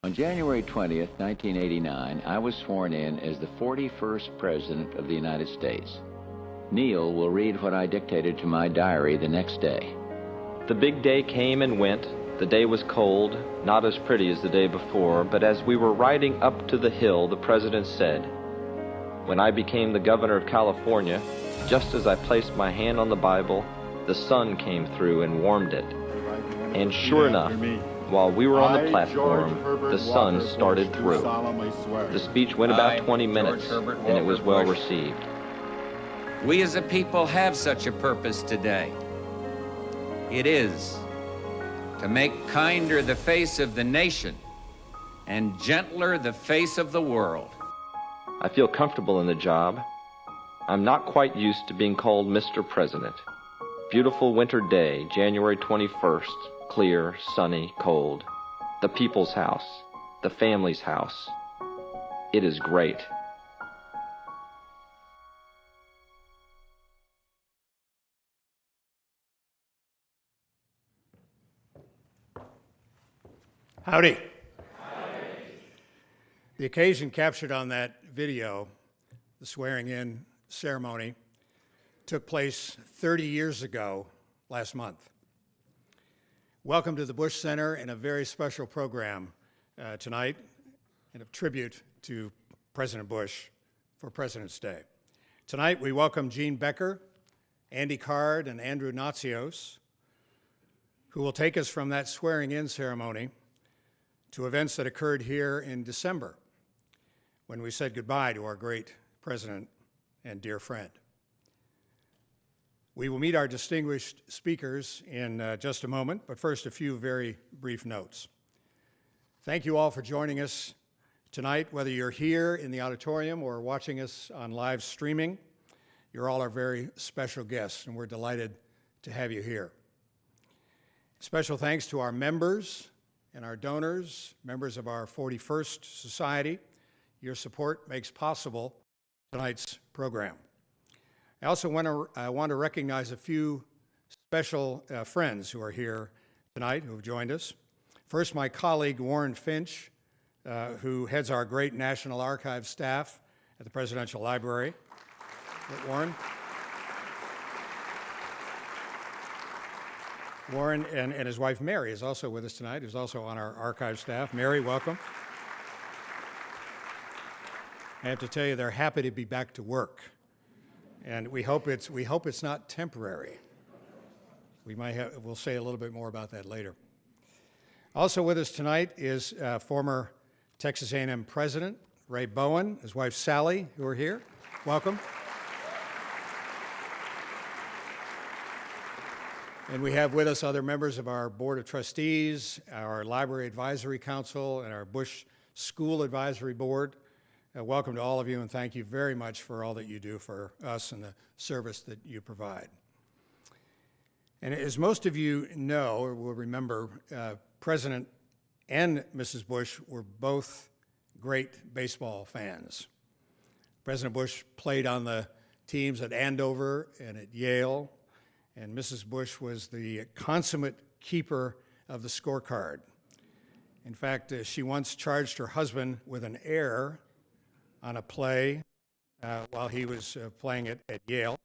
On January 20th, 1989, I was sworn in as the 41st President of the United States. Neil will read what I dictated to my diary the next day. The big day came and went. The day was cold, not as pretty as the day before, but as we were riding up to the hill, the President said, "When I became the governor of California, just as I placed my hand on the Bible, the sun came through and warmed it. And sure enough, while we were on the platform, the sun started through." The speech went about 20 minutes, and it was well received. We as a people have such a purpose today. It is to make kinder the face of the nation and gentler the face of the world. I feel comfortable in the job. I'm not quite used to being called Mr. President. Beautiful winter day, January 21st, clear, sunny, cold. The people's house, the family's house. It is great. Howdy. The occasion captured on that video, the swearing-in ceremony, took place 30 years ago last month. Welcome to the Bush Center and a very special program tonight and a tribute to President Bush for President's Day. Tonight we welcome Gene Becker, Andy Card, and Andrew Natsios, who will take us from that swearing-in ceremony to events that occurred here in December when we said goodbye to our great president and dear friend. We will meet our distinguished speakers in just a moment, but first a few very brief notes. Thank you all for joining us tonight, whether you're here in the auditorium or watching us on live streaming. You're all our very special guests, and we're delighted to have you here. Special thanks to our members and our donors, members of our 41st Society. Your support makes possible tonight's program. I also want to recognize a few special friends who are here tonight, who have joined us. First, my colleague Warren Finch, who heads our great National Archives staff at the Presidential Library. Warren. Warren and his wife Mary is also with us tonight, who's also on our archive staff. Mary, welcome. I have to tell you, they're happy to be back to work, and we hope it's not temporary. We'll say a little bit more about that later. Also with us tonight is former Texas A&M President Ray Bowen, his wife Sally, who are here. Welcome. And we have with us other members of our Board of Trustees, our Library Advisory Council, and our Bush School Advisory Board. Welcome to all of you, and thank you very much for all that you do for us and the service that you provide. And as most of you know or will remember, President and Mrs. Bush were both great baseball fans. President Bush played on the teams at Andover and at Yale, and Mrs. Bush was the consummate keeper of the scorecard. In fact, she once charged her husband with an error on a play while he was playing at Yale.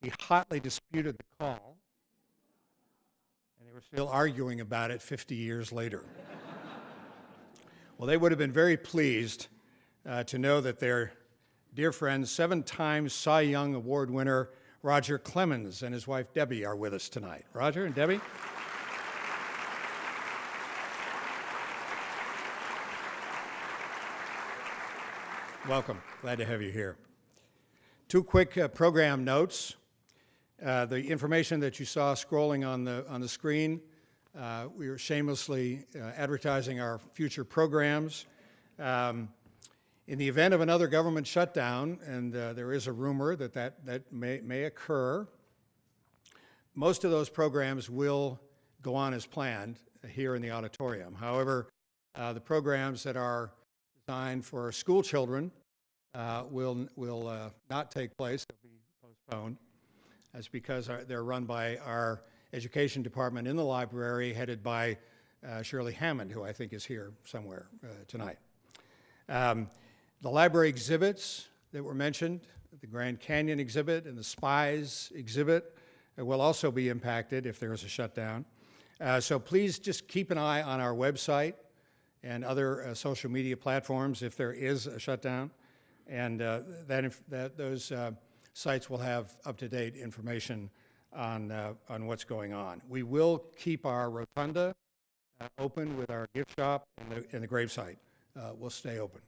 He hotly disputed the call, and they were still arguing about it 50 years later. Well, they would have been very pleased to know that their dear friend, 7-time Cy Young Award winner Roger Clemens and his wife Debbie are with us tonight. Roger and Debbie. Welcome. Glad to have you here. Two quick program notes. The information that you saw scrolling on the screen, we are shamelessly advertising our future programs. In the event of another government shutdown, and there is a rumor that may occur, most of those programs will go on as planned here in the auditorium. However, the programs that are designed for school children will not take place. They'll be postponed. That's because they're run by our education department in the library, headed by Shirley Hammond, who I think is here somewhere tonight. The library exhibits that were mentioned, the Grand Canyon exhibit and the Spies exhibit, will also be impacted if there is a shutdown. So please just keep an eye on our website and other social media platforms if there is a shutdown. And those sites will have up-to-date information on what's going on. We will keep our rotunda open with our gift shop, and the gravesite will stay open.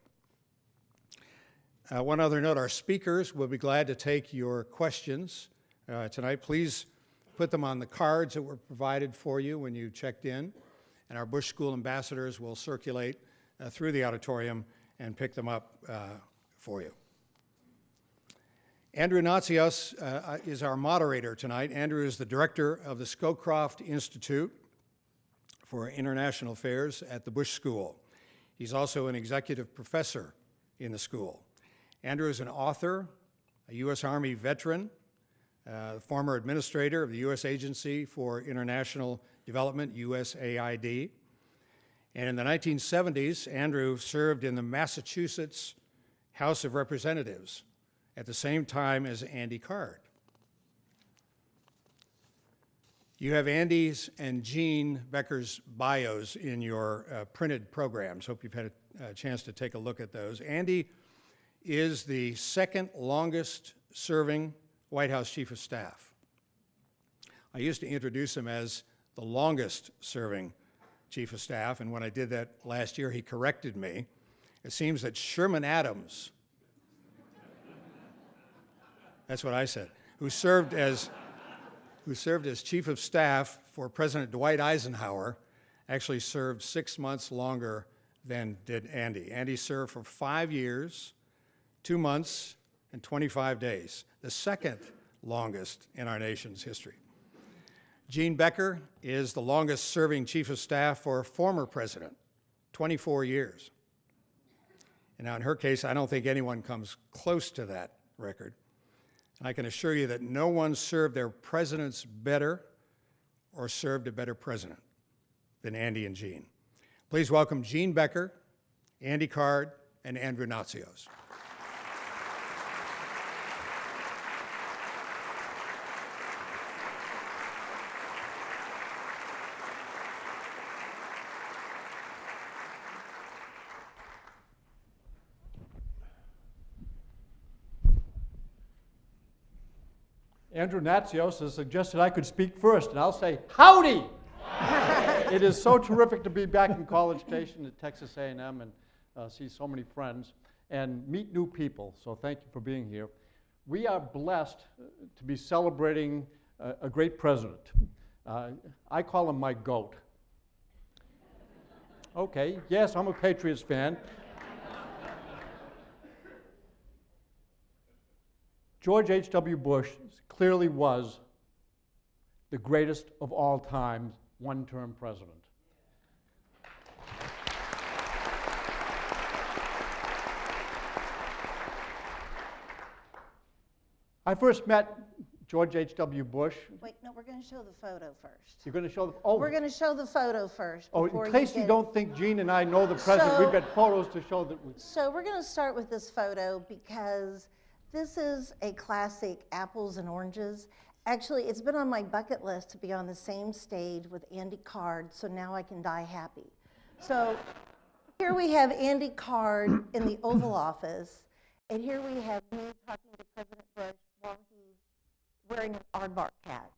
One other note, our speakers will be glad to take your questions tonight. Please put them on the cards that were provided for you when you checked in, and our Bush School ambassadors will circulate through the auditorium and pick them up for you. Andrew Natsios is our moderator tonight. Andrew is the director of the Scowcroft Institute for International Affairs at the Bush School. He's also an executive professor in the school. Andrew is an author, a U.S. Army veteran, former administrator of the U.S. Agency for International Development, USAID. And in the 1970s, Andrew served in the Massachusetts House of Representatives at the same time as Andy Card. You have Andy's and Jean Becker's bios in your printed programs. Hope you've had a chance to take a look at those. Andy is the second longest serving White House Chief of Staff. I used to introduce him as the longest serving Chief of Staff, and when I did that last year, he corrected me. It seems that Sherman Adams, that's what I said, who served as Chief of Staff for President Dwight Eisenhower, actually served 6 months longer than did Andy. Andy served for 5 years, 2 months, and 25 days, the second longest in our nation's history. Jean Becker is the longest serving Chief of Staff for a former president, 24 years. And now in her case, I don't think anyone comes close to that record. And I can assure you that no one served their presidents better or served a better president than Andy and Jean. Please welcome Jean Becker, Andy Card, and Andrew Natsios. Andrew Natsios has suggested I could speak first, and I'll say, howdy! It is so terrific to be back in College Station at Texas A&M and see so many friends and meet new people, so thank you for being here. We are blessed to be celebrating a great president. I call him my goat. Okay, yes, I'm a Patriots fan. George H.W. Bush clearly was the greatest of all time one-term president. I first met George H.W. Bush. Wait, no, we're going to show the photo first. You're going to show the, oh. We're going to show the photo first. Oh, in case you don't think Jean and I know the president, we've got photos to show that we... So we're going to start with this photo because this is a classic apples and oranges. Actually, it's been on my bucket list to be on the same stage with Andy Card, so now I can die happy. So here we have Andy Card in the Oval Office, and here we have me talking to President Bush while he's wearing an aardvark hat.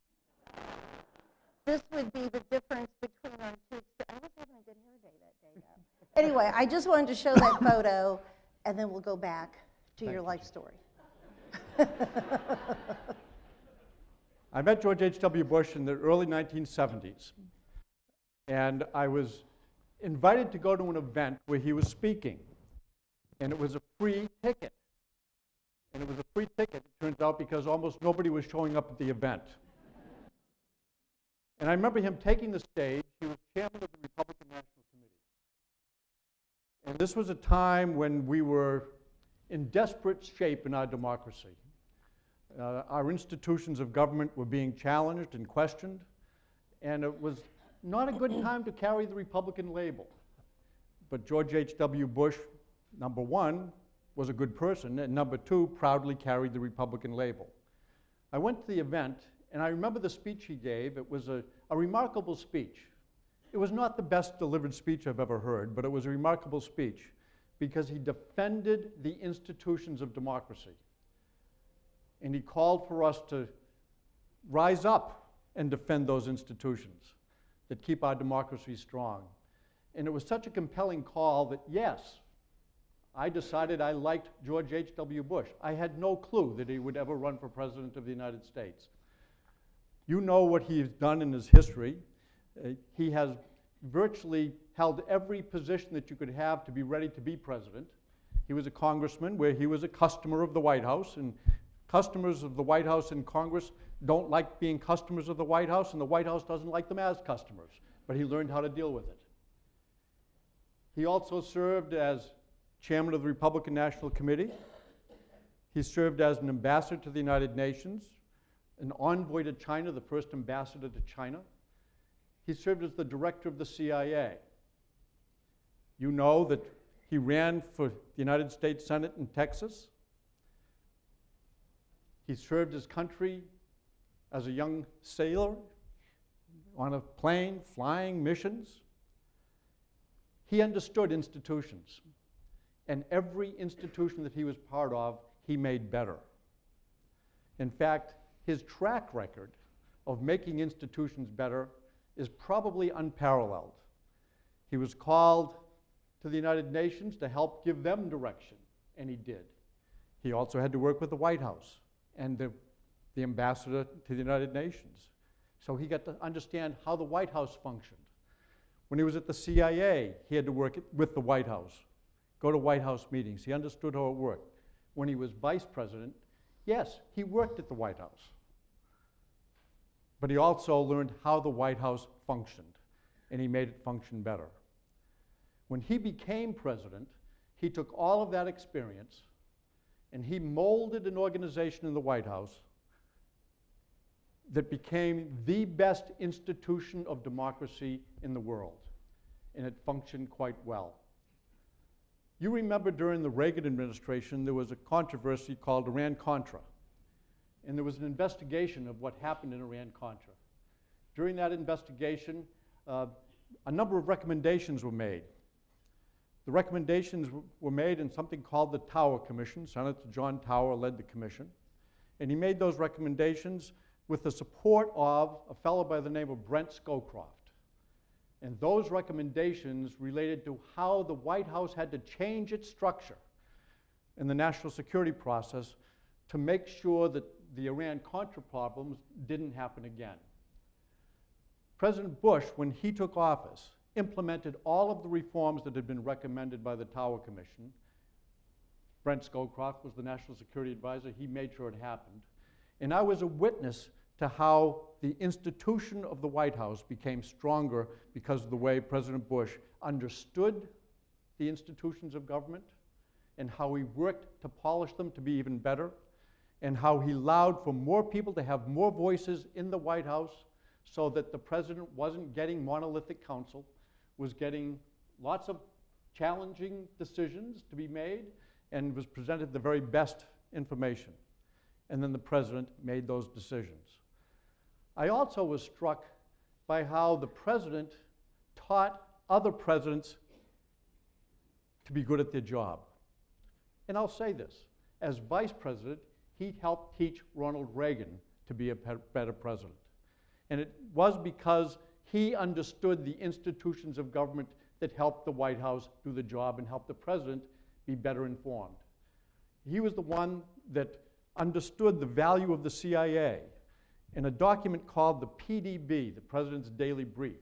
This would be the difference between our two. I was having a good hair day that day, though. Anyway, I just wanted to show that photo, and then we'll go back to your life story. I met George H.W. Bush in the early 1970s, and I was invited to go to an event where he was speaking, and it was a free ticket. And it was a free ticket, it turns out, because almost nobody was showing up at the event. And I remember him taking the stage. He was chairman of the Republican National Committee. And this was a time when we were in desperate shape in our democracy. Our institutions of government were being challenged and questioned, and it was not a good time to carry the Republican label. But George H.W. Bush, number one, was a good person, and number two, proudly carried the Republican label. I went to the event, and I remember the speech he gave. It was a remarkable speech. It was not the best delivered speech I've ever heard, but it was a remarkable speech because he defended the institutions of democracy. And he called for us to rise up and defend those institutions that keep our democracy strong. And it was such a compelling call that, yes, I decided I liked George H.W. Bush. I had no clue that he would ever run for President of the United States. You know what he's done in his history. He has virtually held every position that you could have to be ready to be president. He was a congressman where he was a customer of the White House, and customers of the White House and Congress don't like being customers of the White House, and the White House doesn't like them as customers, but he learned how to deal with it. He also served as chairman of the Republican National Committee. He served as an ambassador to the United Nations, an envoy to China, the first ambassador to China. He served as the director of the CIA. You know that he ran for the United States Senate in Texas. He served his country as a young sailor on a plane flying missions. He understood institutions, and every institution that he was part of, he made better. In fact, his track record of making institutions better is probably unparalleled. He was called to the United Nations to help give them direction, and he did. He also had to work with the White House and the ambassador to the United Nations. So he got to understand how the White House functioned. When he was at the CIA, he had to work with the White House, go to White House meetings. He understood how it worked. When he was vice president, yes, he worked at the White House. But he also learned how the White House functioned, and he made it function better. When he became president, he took all of that experience and he molded an organization in the White House that became the best institution of democracy in the world, and it functioned quite well. You remember during the Reagan administration, there was a controversy called Iran-Contra, and there was an investigation of what happened in Iran-Contra. During that investigation, a number of recommendations were made. The recommendations were made in something called the Tower Commission. Senator John Tower led the commission, and he made those recommendations with the support of a fellow by the name of Brent Scowcroft. And those recommendations related to how the White House had to change its structure in the national security process to make sure that the Iran-Contra problems didn't happen again. President Bush, when he took office, implemented all of the reforms that had been recommended by the Tower Commission. Brent Scowcroft was the national security advisor. He made sure it happened. And I was a witness to how the institution of the White House became stronger because of the way President Bush understood the institutions of government and how he worked to polish them to be even better, and how he allowed for more people to have more voices in the White House so that the president wasn't getting monolithic counsel, was getting lots of challenging decisions to be made, and was presented the very best information. And then the president made those decisions. I also was struck by how the president taught other presidents to be good at their job. And I'll say this, as vice president, he helped teach Ronald Reagan to be a better president. And it was because he understood the institutions of government that helped the White House do the job and helped the president be better informed. He was the one that understood the value of the CIA in a document called the PDB, the President's Daily Brief.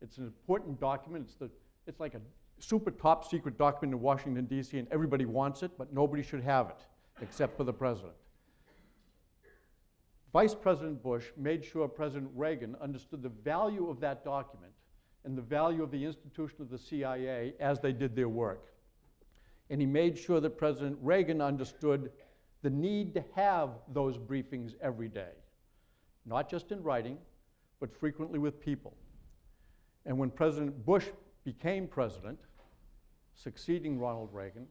It's an important document. It's like a super top secret document in Washington, D.C., and everybody wants it, but nobody should have it except for the president. Vice President Bush made sure President Reagan understood the value of that document and the value of the institution of the CIA as they did their work. And he made sure that President Reagan understood the need to have those briefings every day, not just in writing, but frequently with people. And when President Bush became president, succeeding Ronald Reagan,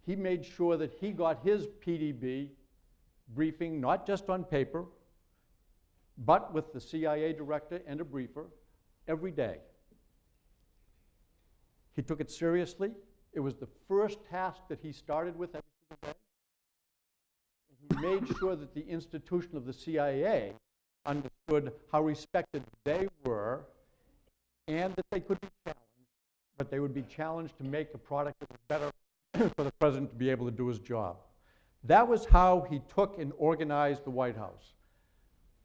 he made sure that he got his PDB briefing not just on paper, but with the CIA director and a briefer every day. He took it seriously. It was the first task that he started with every single day. And he made sure that the institution of the CIA understood how respected they were and that they could be challenged, but they would be challenged to make a product that was better for the president to be able to do his job. That was how he took and organized the White House.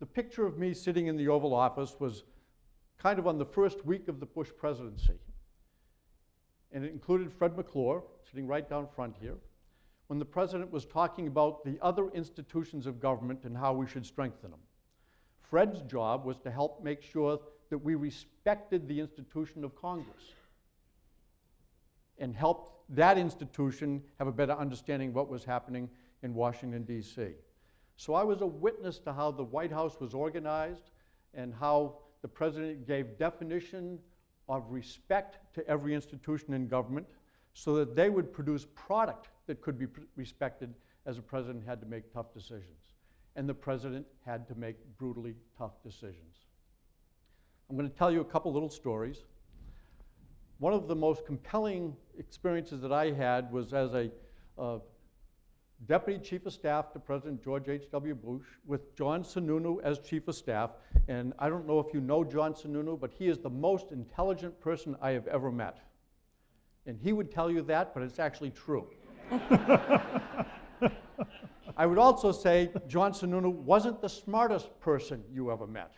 The picture of me sitting in the Oval Office was kind of on the first week of the Bush presidency. And it included Fred McClure, sitting right down front here, when the president was talking about the other institutions of government and how we should strengthen them. Fred's job was to help make sure that we respected the institution of Congress and helped that institution have a better understanding of what was happening in Washington, D.C. So I was a witness to how the White House was organized and how the president gave definition of respect to every institution in government so that they would produce product that could be respected as a president had to make tough decisions. And the president had to make brutally tough decisions. I'm going to tell you a couple little stories. One of the most compelling experiences that I had was as a Deputy Chief of Staff to President George H.W. Bush with John Sununu as Chief of Staff. And I don't know if you know John Sununu, but he is the most intelligent person I have ever met. And he would tell you that, but it's actually true. I would also say John Sununu wasn't the smartest person you ever met.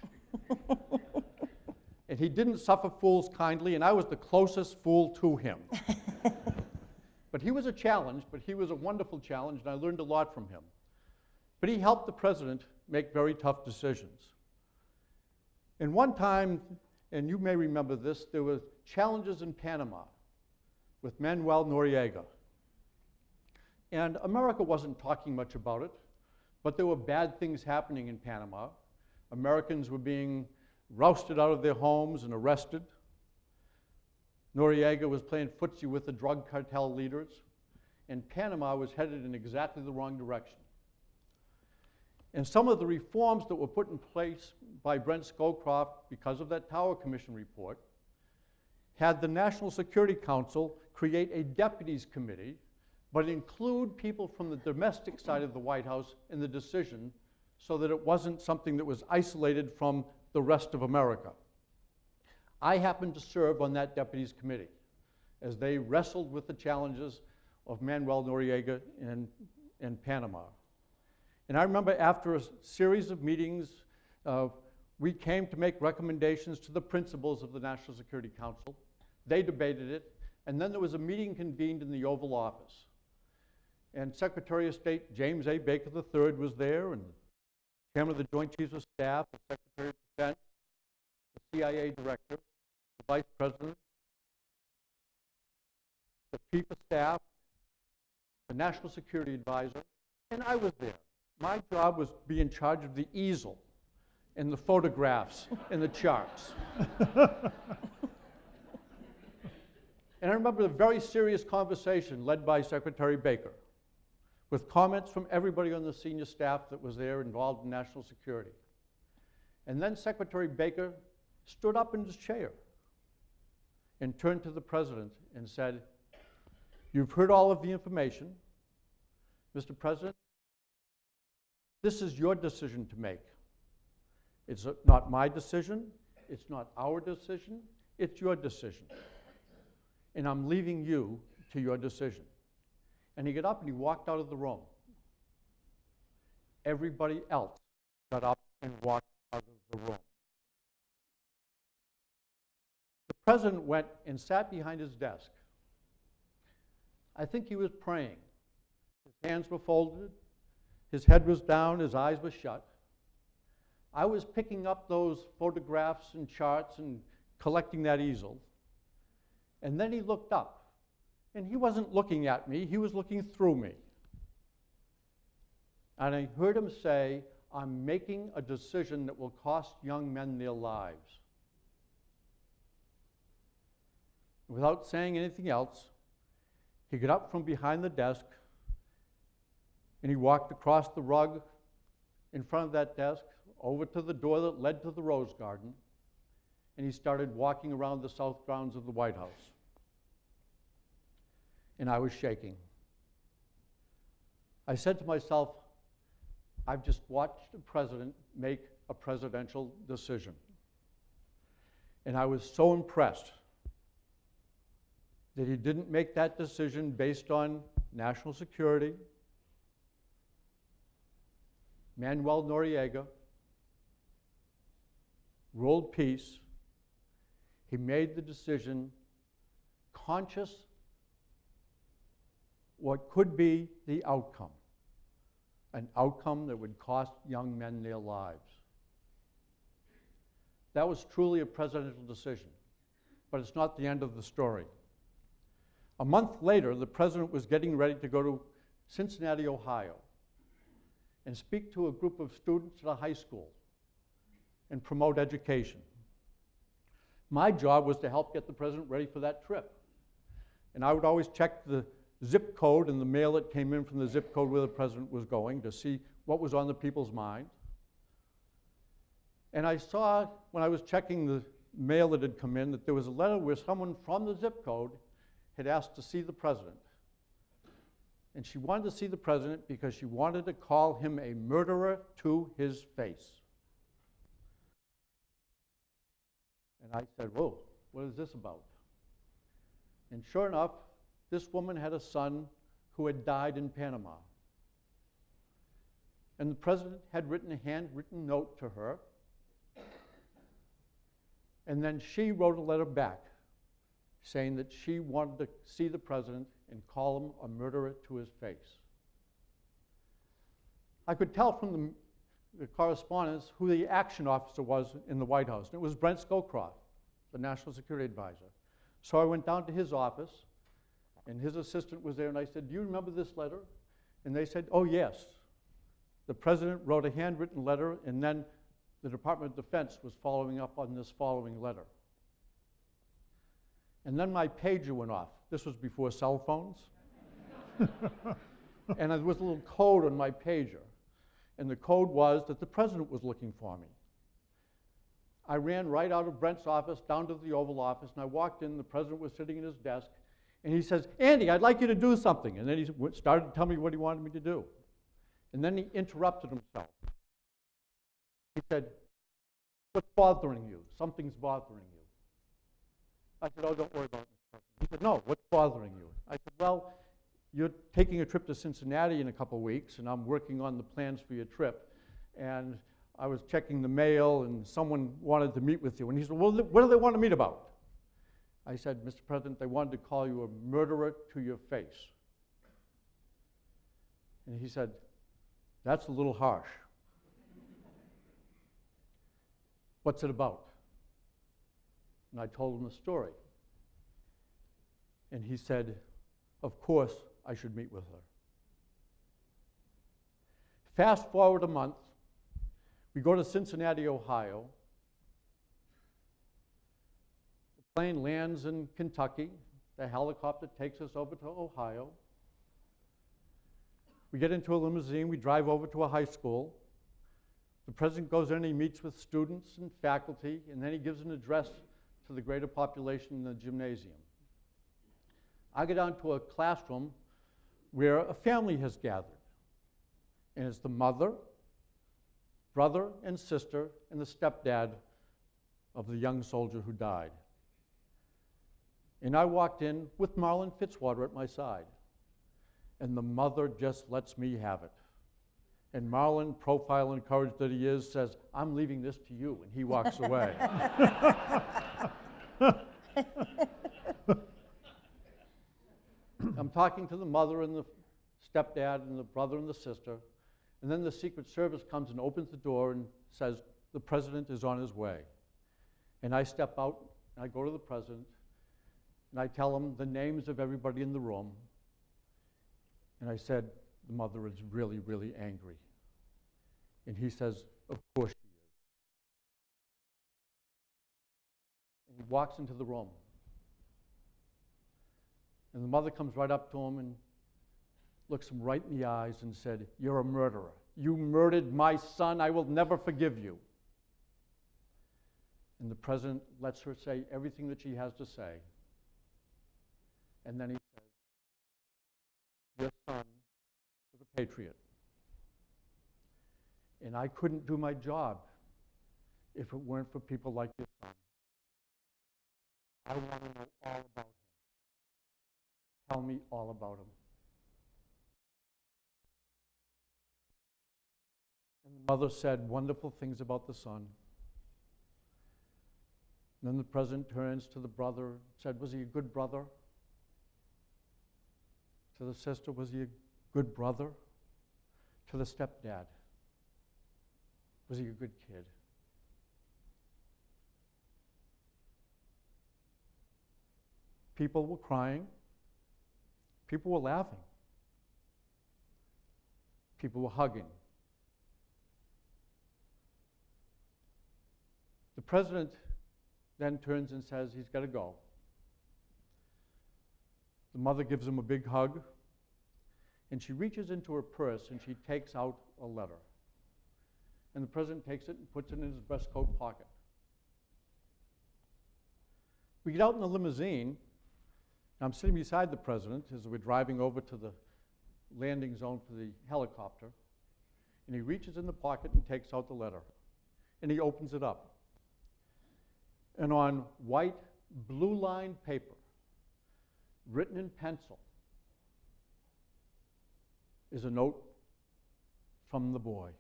And he didn't suffer fools kindly, and I was the closest fool to him. But he was a challenge, but he was a wonderful challenge, and I learned a lot from him. But he helped the president make very tough decisions. And one time, and you may remember this, there were challenges in Panama with Manuel Noriega. And America wasn't talking much about it, but there were bad things happening in Panama. Americans were being rousted out of their homes and arrested. Noriega was playing footsie with the drug cartel leaders, and Panama was headed in exactly the wrong direction. And some of the reforms that were put in place by Brent Scowcroft because of that Tower Commission report had the National Security Council create a deputies committee, but include people from the domestic side of the White House in the decision so that it wasn't something that was isolated from the rest of America. I happened to serve on that deputies committee as they wrestled with the challenges of Manuel Noriega in Panama. And I remember after a series of meetings, we came to make recommendations to the principals of the National Security Council. They debated it, and then there was a meeting convened in the Oval Office. And Secretary of State James A. Baker III was there, and the Chairman of the Joint Chiefs of Staff, the Secretary of Defense, the CIA Director, the Vice President, the Chief of Staff, the National Security Advisor, and I was there. My job was to be in charge of the easel and the photographs and the charts. And I remember a very serious conversation led by Secretary Baker with comments from everybody on the senior staff that was there involved in national security. And then Secretary Baker stood up in his chair and turned to the president and said, "You've heard all of the information. Mr. President, this is your decision to make. It's not my decision. It's not our decision. It's your decision. And I'm leaving you to your decision." And he got up and he walked out of the room. Everybody else got up and walked out of the room. The president went and sat behind his desk. I think he was praying. His hands were folded, his head was down, his eyes were shut. I was picking up those photographs and charts and collecting that easel. And then he looked up. And he wasn't looking at me, he was looking through me. And I heard him say, "I'm making a decision that will cost young men their lives." Without saying anything else, he got up from behind the desk and he walked across the rug in front of that desk over to the door that led to the Rose Garden, and he started walking around the south grounds of the White House. And I was shaking. I said to myself, I've just watched a president make a presidential decision. And I was so impressed that he didn't make that decision based on national security, Manuel Noriega, world peace. He made the decision conscious what could be the outcome, an outcome that would cost young men their lives. That was truly a presidential decision, but it's not the end of the story. A month later, the president was getting ready to go to Cincinnati, Ohio, and speak to a group of students at a high school and promote education. My job was to help get the president ready for that trip. And I would always check the zip code and the mail that came in from the zip code where the president was going to see what was on the people's mind. And I saw, when I was checking the mail that had come in, that there was a letter where someone from the zip code had asked to see the president. And she wanted to see the president because she wanted to call him a murderer to his face. And I said, whoa, what is this about? And sure enough, this woman had a son who had died in Panama. And the president had written a handwritten note to her. And then she wrote a letter back saying that she wanted to see the president and call him a murderer to his face. I could tell from the correspondence who the action officer was in the White House, and it was Brent Scowcroft, the National Security Advisor. So I went down to his office, and his assistant was there, and I said, do you remember this letter? And they said, oh, yes. The president wrote a handwritten letter, and then the Department of Defense was following up on this following letter. And then my pager went off. This was before cell phones. And there was a little code on my pager. And the code was that the president was looking for me. I ran right out of Brent's office down to the Oval Office, and I walked in. The president was sitting at his desk, and he says, Andy, I'd like you to do something. And then he started to tell me what he wanted me to do. And then he interrupted himself. He said, what's bothering you? Something's bothering you. I said, oh, don't worry about it, Mr. President. He said, no, what's bothering you? I said, well, you're taking a trip to Cincinnati in a couple of weeks, and I'm working on the plans for your trip. And I was checking the mail, and someone wanted to meet with you. And he said, well, what do they want to meet about? I said, Mr. President, they wanted to call you a murderer to your face. And he said, that's a little harsh. What's it about? And I told him the story. And he said, of course I should meet with her. Fast forward a month, we go to Cincinnati, Ohio. The plane lands in Kentucky. The helicopter takes us over to Ohio. We get into a limousine, we drive over to a high school. The president goes in and he meets with students and faculty, and then he gives an address to the greater population in the gymnasium. I get down to a classroom where a family has gathered. And it's the mother, brother and sister, and the stepdad of the young soldier who died. And I walked in with Marlon Fitzwater at my side. And the mother just lets me have it. And Marlon, profile and courage that he is, says, I'm leaving this to you, and he walks away. I'm talking to the mother and the stepdad and the brother and the sister, and then the Secret Service comes and opens the door and says, the president is on his way. And I step out, and I go to the president, and I tell him the names of everybody in the room, and I said, the mother is really, really angry. And he says, of course she is. And he walks into the room. And the mother comes right up to him and looks him right in the eyes and said, "You're a murderer. You murdered my son. I will never forgive you." And the president lets her say everything that she has to say. And then he says, "Your son was a patriot. And I couldn't do my job if it weren't for people like your son. I want to know all about him. Tell me all about him." And the mother said wonderful things about the son. And then the president turns to the brother and said, "Was he a good brother?" To the sister, "Was he a good brother?" To the stepdad, "Was he a good kid?" People were crying. People were laughing. People were hugging. The president then turns and says he's got to go. The mother gives him a big hug, and she reaches into her purse and she takes out a letter. And the president takes it and puts it in his breast coat pocket. We get out in the limousine, and I'm sitting beside the president as we're driving over to the landing zone for the helicopter, and he reaches in the pocket and takes out the letter, and he opens it up. And on white, blue-lined paper, written in pencil, is a note from the boy.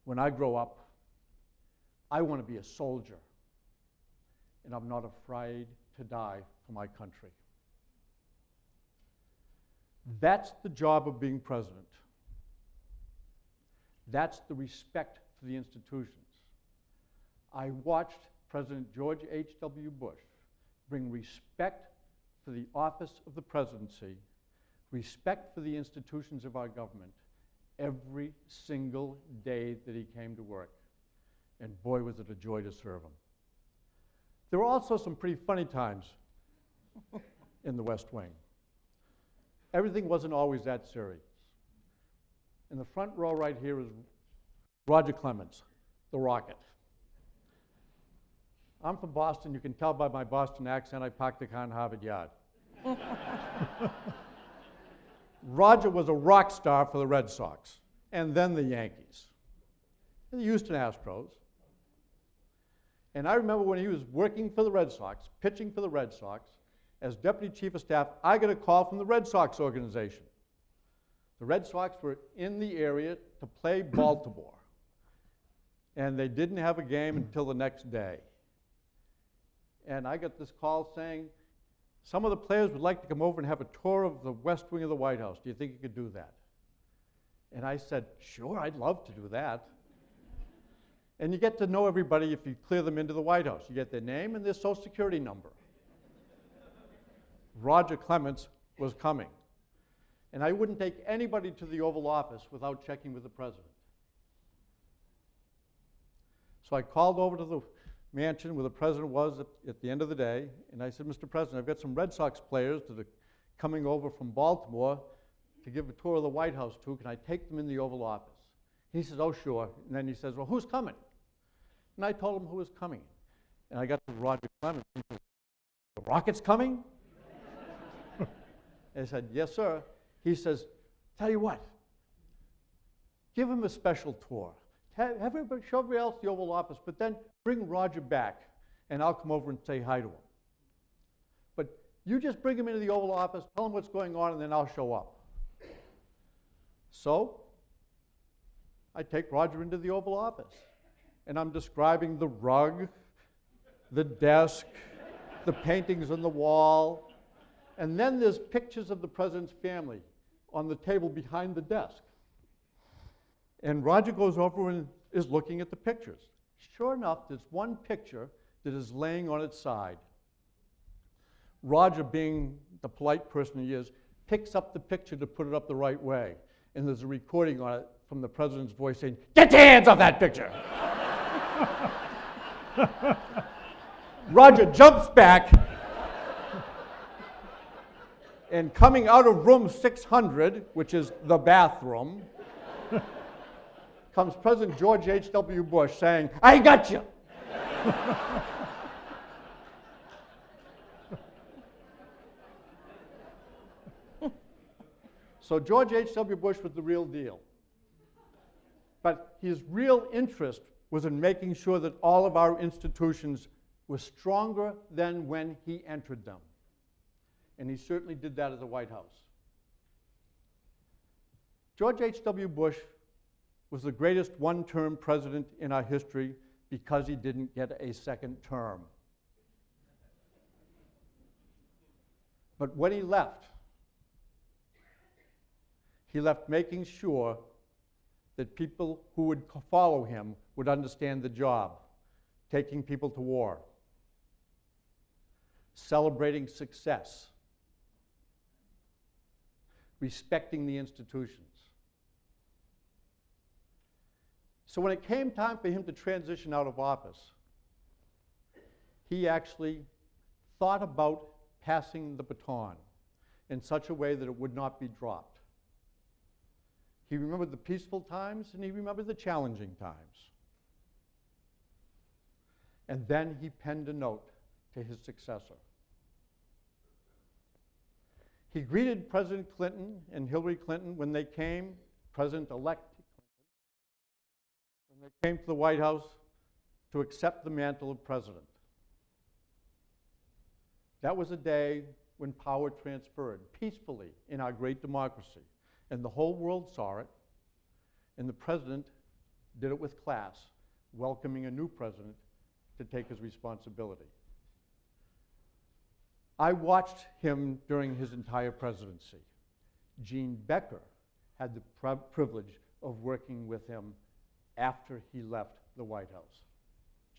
"When I grow up, I want to be a soldier, and I'm not afraid to die for my country." That's the job of being president. That's the respect for the institutions. I watched President George H.W. Bush bring respect for the office of the presidency, respect for the institutions of our government, every single day that he came to work. And boy, was it a joy to serve him. There were also some pretty funny times in the West Wing. Everything wasn't always that serious. In the front row right here is Roger Clemens, the Rocket. I'm from Boston. You can tell by my Boston accent I parked the car in Harvard Yard. Roger was a rock star for the Red Sox, and then the Yankees, and the Houston Astros. And I remember when he was working for the Red Sox, pitching for the Red Sox, as Deputy Chief of Staff, I got a call from the Red Sox organization. The Red Sox were in the area to play Baltimore, and they didn't have a game until the next day. And I got this call saying, some of the players would like to come over and have a tour of the West Wing of the White House. Do you think you could do that? And I said, sure, I'd love to do that. And you get to know everybody if you clear them into the White House. You get their name and their social security number. Roger Clemens was coming. And I wouldn't take anybody to the Oval Office without checking with the president. So I called over to the mansion where the president was at the end of the day, and I said, Mr. President, I've got some Red Sox players that are coming over from Baltimore to give a tour of the White House to. Can I take them in the Oval Office? He says, oh, sure. And then he says, well, who's coming? And I told him who was coming. And I got to Roger Clemens. He says, the Rocket's coming? I said, yes, sir. He says, tell you what, give him a special tour. Have everybody, show everybody else the Oval Office, but then bring Roger back, and I'll come over and say hi to him. But you just bring him into the Oval Office, tell him what's going on, and then I'll show up. So I take Roger into the Oval Office, and I'm describing the rug, the desk, the paintings on the wall, and then there's pictures of the president's family on the table behind the desk. And Roger goes over and is looking at the pictures. Sure enough, there's one picture that is laying on its side. Roger, being the polite person he is, picks up the picture to put it up the right way. And there's a recording on it from the president's voice saying, get your hands off that picture! Roger jumps back, And coming out of room 600, which is the bathroom, comes President George H.W. Bush saying, "I got you." So George H.W. Bush was the real deal. But his real interest was in making sure that all of our institutions were stronger than when he entered them. And he certainly did that at the White House. George H.W. Bush was the greatest one-term president in our history because he didn't get a second term. But when he left making sure that people who would follow him would understand the job, taking people to war, celebrating success, respecting the institutions. So when it came time for him to transition out of office, he actually thought about passing the baton in such a way that it would not be dropped. He remembered the peaceful times and he remembered the challenging times. And then he penned a note to his successor. He greeted President Clinton and Hillary Clinton when they came, President-elect Clinton, when they came to the White House to accept the mantle of president. That was a day when power transferred peacefully in our great democracy. And the whole world saw it, and the president did it with class, welcoming a new president to take his responsibility. I watched him during his entire presidency. Gene Becker had the privilege of working with him after he left the White House.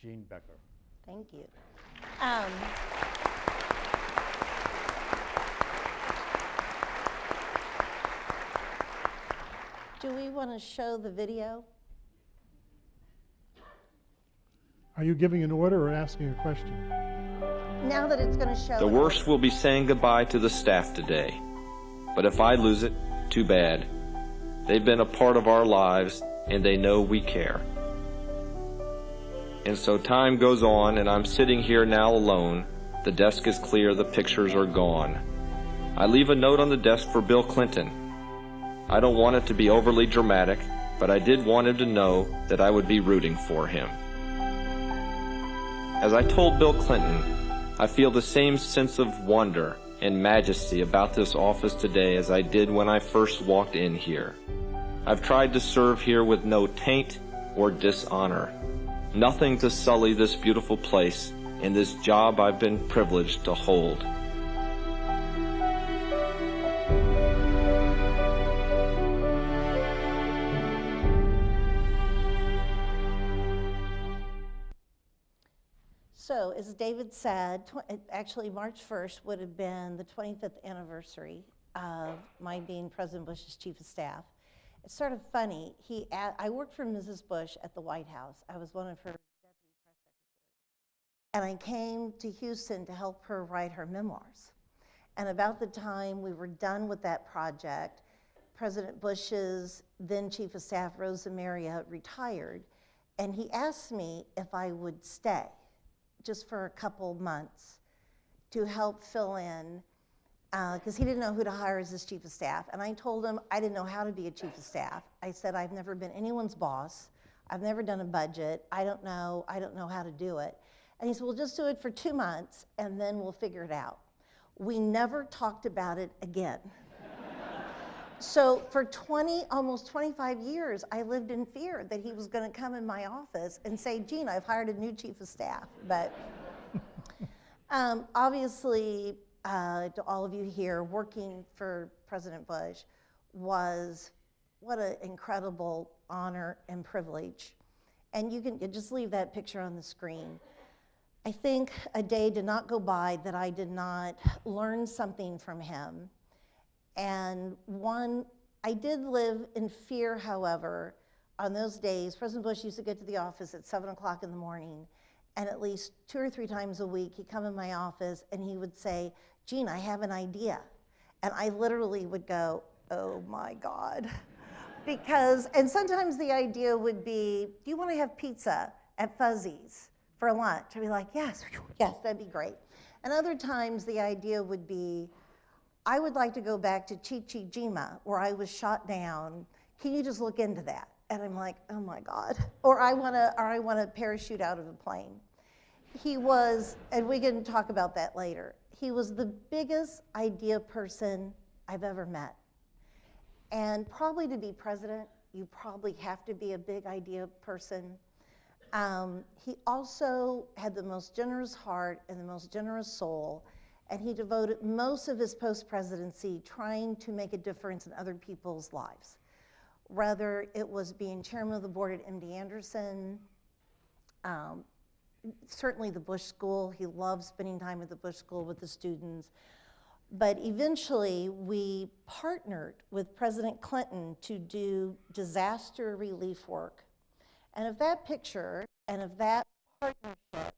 Gene Becker. Thank you. Do we want to show the video? Are you giving an order or asking a question? Now that it's going to show... The worst will be saying goodbye to the staff today. But if I lose it, too bad. They've been a part of our lives, and they know we care. And so time goes on, and I'm sitting here now alone. The desk is clear, the pictures are gone. I leave a note on the desk for Bill Clinton. I don't want it to be overly dramatic, but I did want him to know that I would be rooting for him. As I told Bill Clinton, I feel the same sense of wonder and majesty about this office today as I did when I first walked in here. I've tried to serve here with no taint or dishonor, nothing to sully this beautiful place and this job I've been privileged to hold. So, as David said, actually March 1st would have been the 25th anniversary of my being President Bush's chief of staff. It's sort of funny. I worked for Mrs. Bush at the White House. I was one of her deputy press secretaries. And I came to Houston to help her write her memoirs. And about the time we were done with that project, President Bush's then chief of staff, Rosa Maria, retired. And he asked me if I would stay just for a couple months to help fill in, because he didn't know who to hire as his chief of staff. And I told him I didn't know how to be a chief of staff. I said, I've never been anyone's boss. I've never done a budget. I don't know how to do it. And he said, well, just do it for 2 months and then we'll figure it out. We never talked about it again. So for almost 25 years, I lived in fear that he was going to come in my office and say, Gene, I've hired a new chief of staff. But obviously, to all of you here, working for President Bush was what an incredible honor and privilege. And you can just leave that picture on the screen. I think a day did not go by that I did not learn something from him. And I did live in fear, however, on those days. President Bush used to get to the office at 7 o'clock in the morning, and at least 2 or 3 times a week, he'd come in my office and he would say, Gene, I have an idea. And I literally would go, oh my God. Because, and sometimes the idea would be, do you want to have pizza at Fuzzy's for lunch? I'd be like, yes, yes, that'd be great. And other times the idea would be, I would like to go back to Chichijima where I was shot down. Can you just look into that? And I'm like, oh my God. Or I want to parachute out of a plane. He was, and we can talk about that later, he was the biggest idea person I've ever met. And probably to be president, you probably have to be a big idea person. He also had the most generous heart and the most generous soul, and he devoted most of his post-presidency trying to make a difference in other people's lives. Whether it was being chairman of the board at MD Anderson, certainly the Bush School. He loved spending time at the Bush School with the students. But eventually, we partnered with President Clinton to do disaster relief work. And if that picture and if that partnership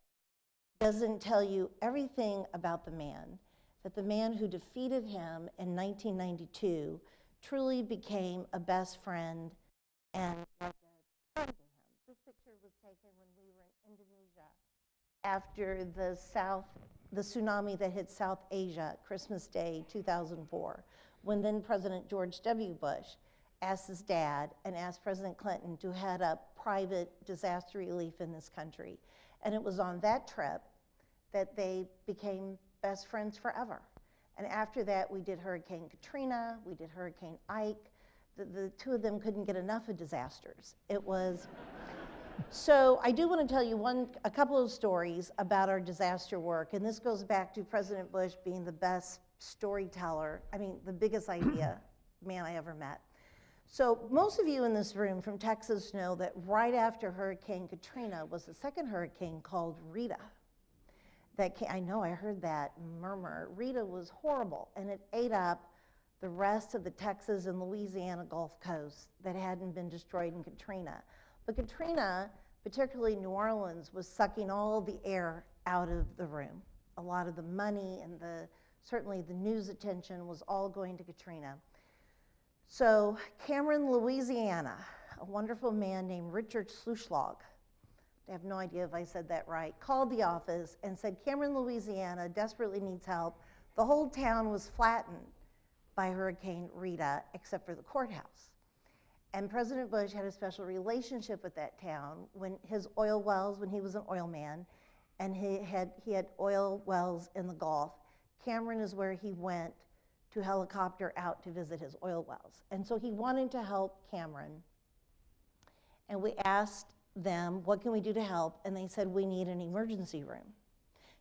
doesn't tell you everything about the man, that the man who defeated him in 1992 truly became a best friend and like a friend to him. This picture was taken when we were in Indonesia after the tsunami that hit South Asia, Christmas Day 2004, when then President George W. Bush asked his dad and asked President Clinton to head up private disaster relief in this country. And it was on that trip that they became best friends forever. And after that, we did Hurricane Katrina, we did Hurricane Ike. The two of them couldn't get enough of disasters. It was, so I do want to tell you a couple of stories about our disaster work, and this goes back to President Bush being the best storyteller, I mean, the biggest idea man I ever met. So most of you in this room from Texas know that right after Hurricane Katrina was the second hurricane called Rita. I know, I heard that murmur. Rita was horrible, and it ate up the rest of the Texas and Louisiana Gulf Coast that hadn't been destroyed in Katrina. But Katrina, particularly New Orleans, was sucking all the air out of the room. A lot of the money and certainly the news attention was all going to Katrina. So Cameron, Louisiana, a wonderful man named Richard Schluschlag, I have no idea if I said that right, called the office and said, Cameron, Louisiana desperately needs help. The whole town was flattened by Hurricane Rita, except for the courthouse. And President Bush had a special relationship with that town when his oil wells, when he was an oil man, and he had oil wells in the Gulf. Cameron is where he went to helicopter out to visit his oil wells. And so he wanted to help Cameron. And we asked them, what can we do to help? And they said, we need an emergency room.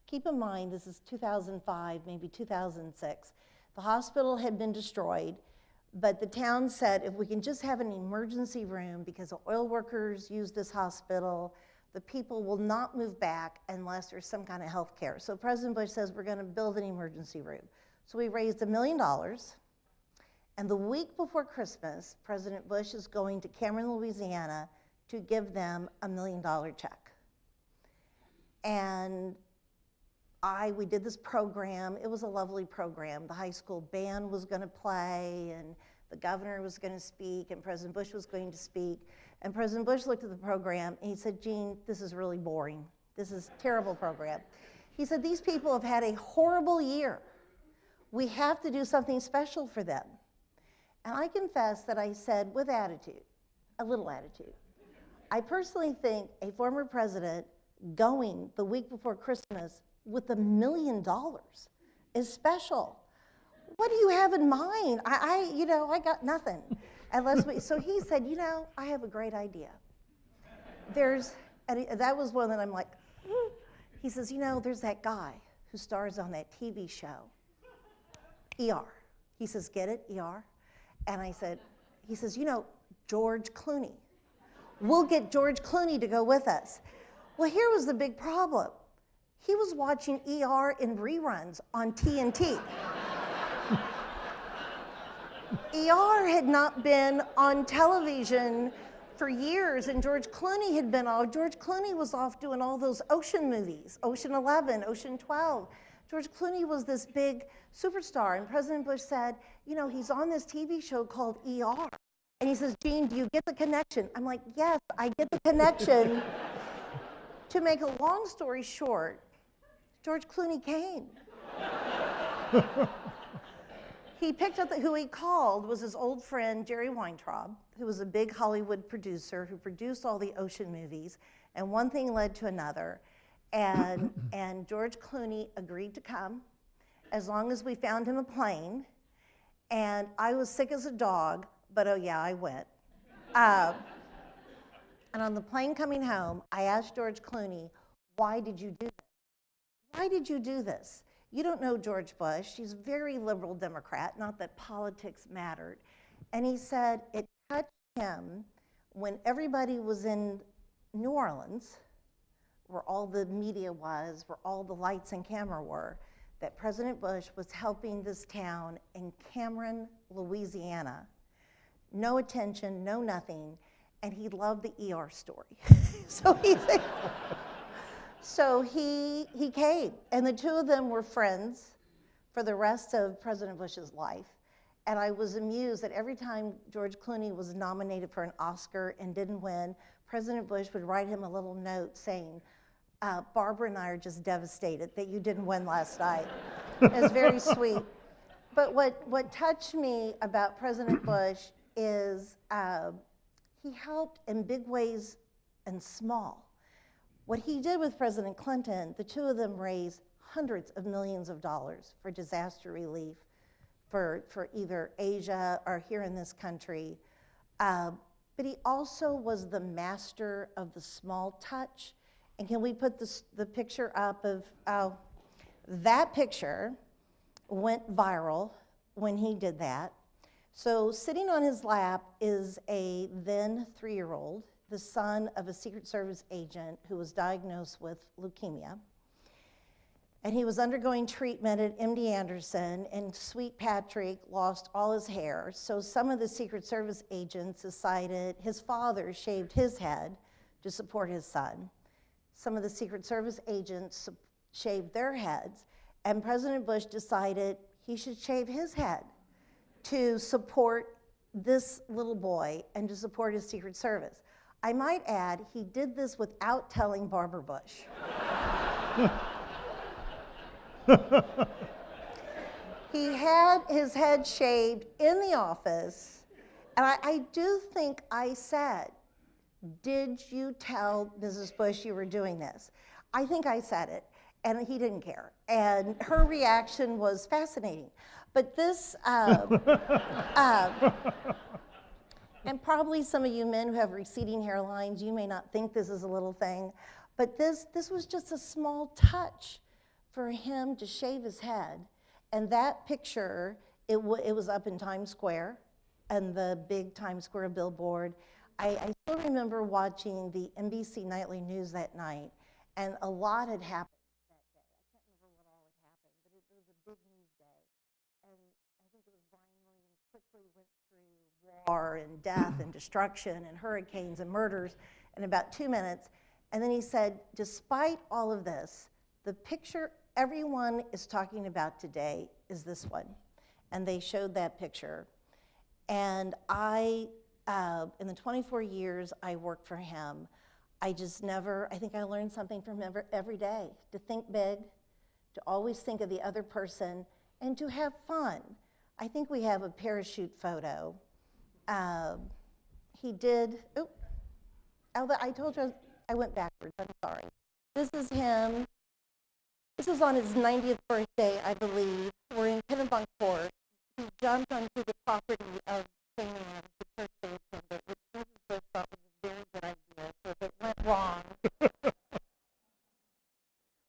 Keep in mind, this is 2005, maybe 2006. The hospital had been destroyed, but the town said, if we can just have an emergency room, because the oil workers use this hospital, the people will not move back unless there's some kind of health care. So President Bush says, we're gonna build an emergency room. So we raised $1 million, and the week before Christmas, President Bush is going to Cameron, Louisiana, to give them $1 million check. And we did this program. It was a lovely program. The high school band was going to play, and the governor was going to speak, and President Bush was going to speak. And President Bush looked at the program, and he said, Jean, this is really boring. This is a terrible program. He said, these people have had a horrible year. We have to do something special for them. And I confess that I said, with attitude, a little attitude, I personally think a former president going the week before Christmas with $1 million is special. What do you have in mind? I got nothing. So he said, I have a great idea. That was one that I'm like, he says, there's that guy who stars on that TV show, ER. He says, get it, ER? And he says, George Clooney. We'll get George Clooney to go with us. Well, here was the big problem. He was watching ER in reruns on TNT. ER had not been on television for years, and George Clooney had been off. George Clooney was off doing all those ocean movies, Ocean 11, Ocean 12. George Clooney was this big superstar, and President Bush said, you know, he's on this TV show called ER. And he says, Gene, do you get the connection? I'm like, yes, I get the connection. To make a long story short, George Clooney came. He picked up who he called was his old friend, Jerry Weintraub, who was a big Hollywood producer who produced all the ocean movies. And one thing led to another. And George Clooney agreed to come as long as we found him a plane. And I was sick as a dog, but oh yeah, I went. And on the plane coming home, I asked George Clooney, why did you do this? Why did you do this? You don't know George Bush. He's a very liberal Democrat, not that politics mattered. And he said it touched him when everybody was in New Orleans, where all the media was, where all the lights and camera were, that President Bush was helping this town in Cameron, Louisiana. No attention, no nothing, and he loved the ER story. So he came, and the two of them were friends for the rest of President Bush's life. And I was amused that every time George Clooney was nominated for an Oscar and didn't win, President Bush would write him a little note saying, Barbara and I are just devastated that you didn't win last night. It was very sweet. But what touched me about President Bush is he helped in big ways and small. What he did with President Clinton, the two of them raised hundreds of millions of dollars for disaster relief for either Asia or here in this country. But he also was the master of the small touch. And can we put the picture up of, that picture went viral when he did that. So sitting on his lap is a then 3-year-old, the son of a Secret Service agent who was diagnosed with leukemia. And he was undergoing treatment at MD Anderson, and sweet Patrick lost all his hair. So some of the Secret Service agents decided his father shaved his head to support his son. Some of the Secret Service agents shaved their heads, and President Bush decided he should shave his head to support this little boy and to support his Secret Service. I might add, he did this without telling Barbara Bush. He had his head shaved in the office, and I do think I said, did you tell Mrs. Bush you were doing this? I think I said it, and he didn't care. And her reaction was fascinating. But this, and probably some of you men who have receding hairlines, you may not think this is a little thing, but this was just a small touch for him to shave his head. And that picture, it was up in Times Square, and the big Times Square billboard. I still remember watching the NBC Nightly News that night, and a lot had happened that day. I can't remember what all had happened, but it was a big news day. And I think it was Brian Williams quickly went through war and death and destruction and hurricanes and murders in about 2 minutes. And then he said, despite all of this, the picture everyone is talking about today is this one. And they showed that picture. And in the 24 years I worked for him, I think I learned something from him every day, to think big, to always think of the other person, and to have fun. I think we have a parachute photo. He did, I told you I went backwards, I'm sorry. This is him. This is on his 90th birthday, I believe. We're in Kennebunk Court. He jumped onto the property of St. Anne's, the church they attended, which Mrs. Bush thought was a very good idea. So if it went wrong,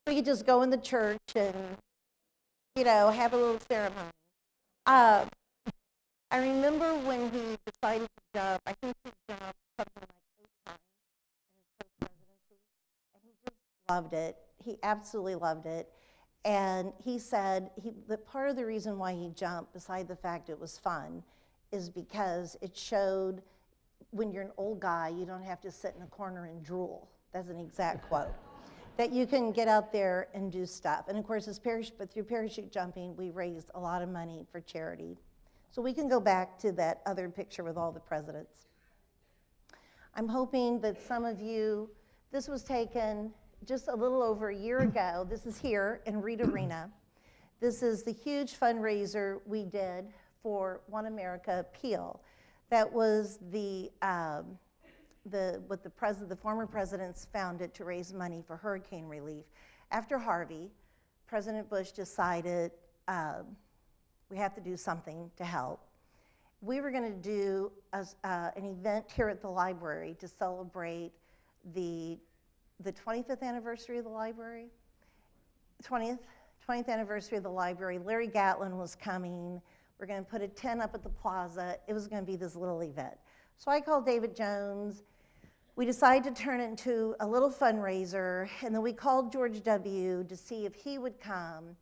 we could just go in the church and, have a little ceremony. I remember when he decided to jump, I think he jumped something like 8 times in his post-presidency, and he just loved it. He absolutely loved it. And he said that part of the reason why he jumped, beside the fact it was fun, is because it showed when you're an old guy, you don't have to sit in a corner and drool. That's an exact quote. that you can get out there and do stuff. And of course, but through parachute jumping, we raised a lot of money for charity. So we can go back to that other picture with all the presidents. I'm hoping that some of you, this was taken just a little over a year ago. This is here in Reed Arena. This is the huge fundraiser we did for One America Appeal. That was what the former presidents founded to raise money for hurricane relief. After Harvey, President Bush decided we have to do something to help. We were going to do an event here at the library to celebrate the 25th anniversary of the library, 20th anniversary of the library. Larry Gatlin was coming. We're going to put a tent up at the plaza. It was going to be this little event. So I called David Jones. We decided to turn it into a little fundraiser, and then we called George W. to see if he would come.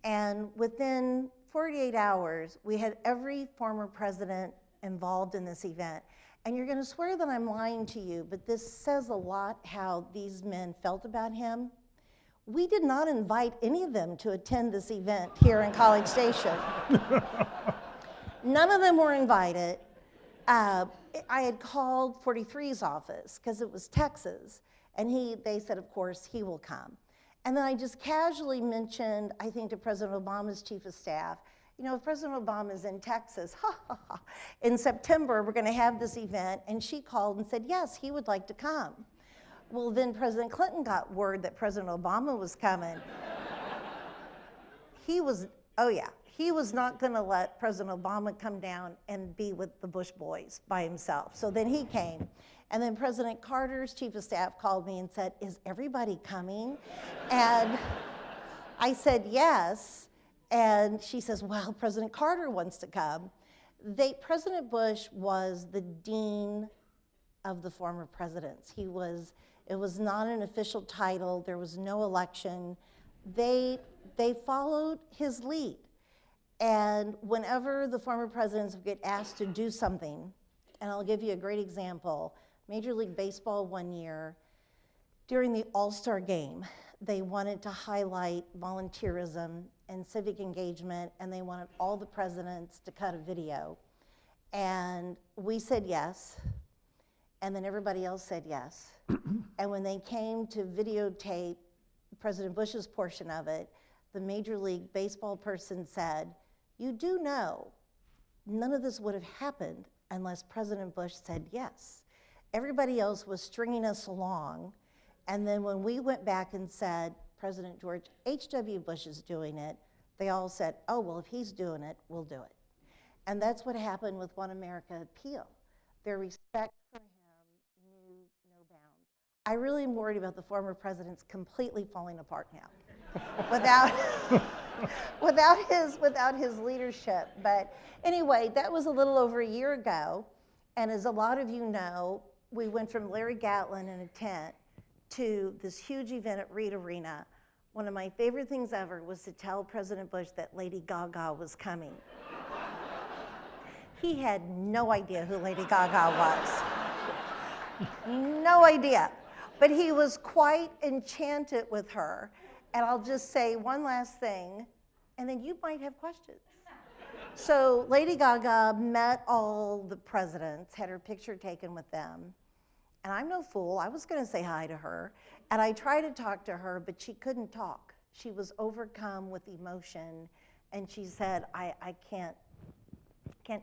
And within 48 hours, we had every former president involved in this event. And you're going to swear that I'm lying to you, but this says a lot how these men felt about him. We did not invite any of them to attend this event here in College Station. None of them were invited. I had called 43's office because it was Texas, and they said, of course, he will come. And then I just casually mentioned, I think, to President Obama's chief of staff, you know, if President Obama is in Texas, in September, we're going to have this event. And she called and said, yes, he would like to come. Well, then President Clinton got word that President Obama was coming. He was not going to let President Obama come down and be with the Bush boys by himself. So then he came. And then President Carter's chief of staff called me and said, is everybody coming? And I said, yes. And she says, well, President Carter wants to come. President Bush was the dean of the former presidents. It was not an official title. There was no election. They followed his lead. And whenever the former presidents would get asked to do something, and I'll give you a great example, Major League Baseball one year, during the All-Star game, they wanted to highlight volunteerism and civic engagement, and they wanted all the presidents to cut a video. And we said yes, and then everybody else said yes. And when they came to videotape President Bush's portion of it, the Major League Baseball person said, you do know none of this would have happened unless President Bush said yes. Everybody else was stringing us along, and then when we went back and said, President George H.W. Bush is doing it, they all said, oh, well, if he's doing it, we'll do it. And that's what happened with One America Appeal. Their respect for him knew no bounds. I really am worried about the former presidents completely falling apart now without his leadership. But anyway, that was a little over a year ago. And as a lot of you know, we went from Larry Gatlin in a tent to this huge event at Reed Arena. One of my favorite things ever was to tell President Bush that Lady Gaga was coming. He had no idea who Lady Gaga was. No idea. But he was quite enchanted with her. And I'll just say one last thing, and then you might have questions. So Lady Gaga met all the presidents, had her picture taken with them. And I'm no fool, I was going to say hi to her. And I tried to talk to her, but she couldn't talk. She was overcome with emotion. And she said, I can't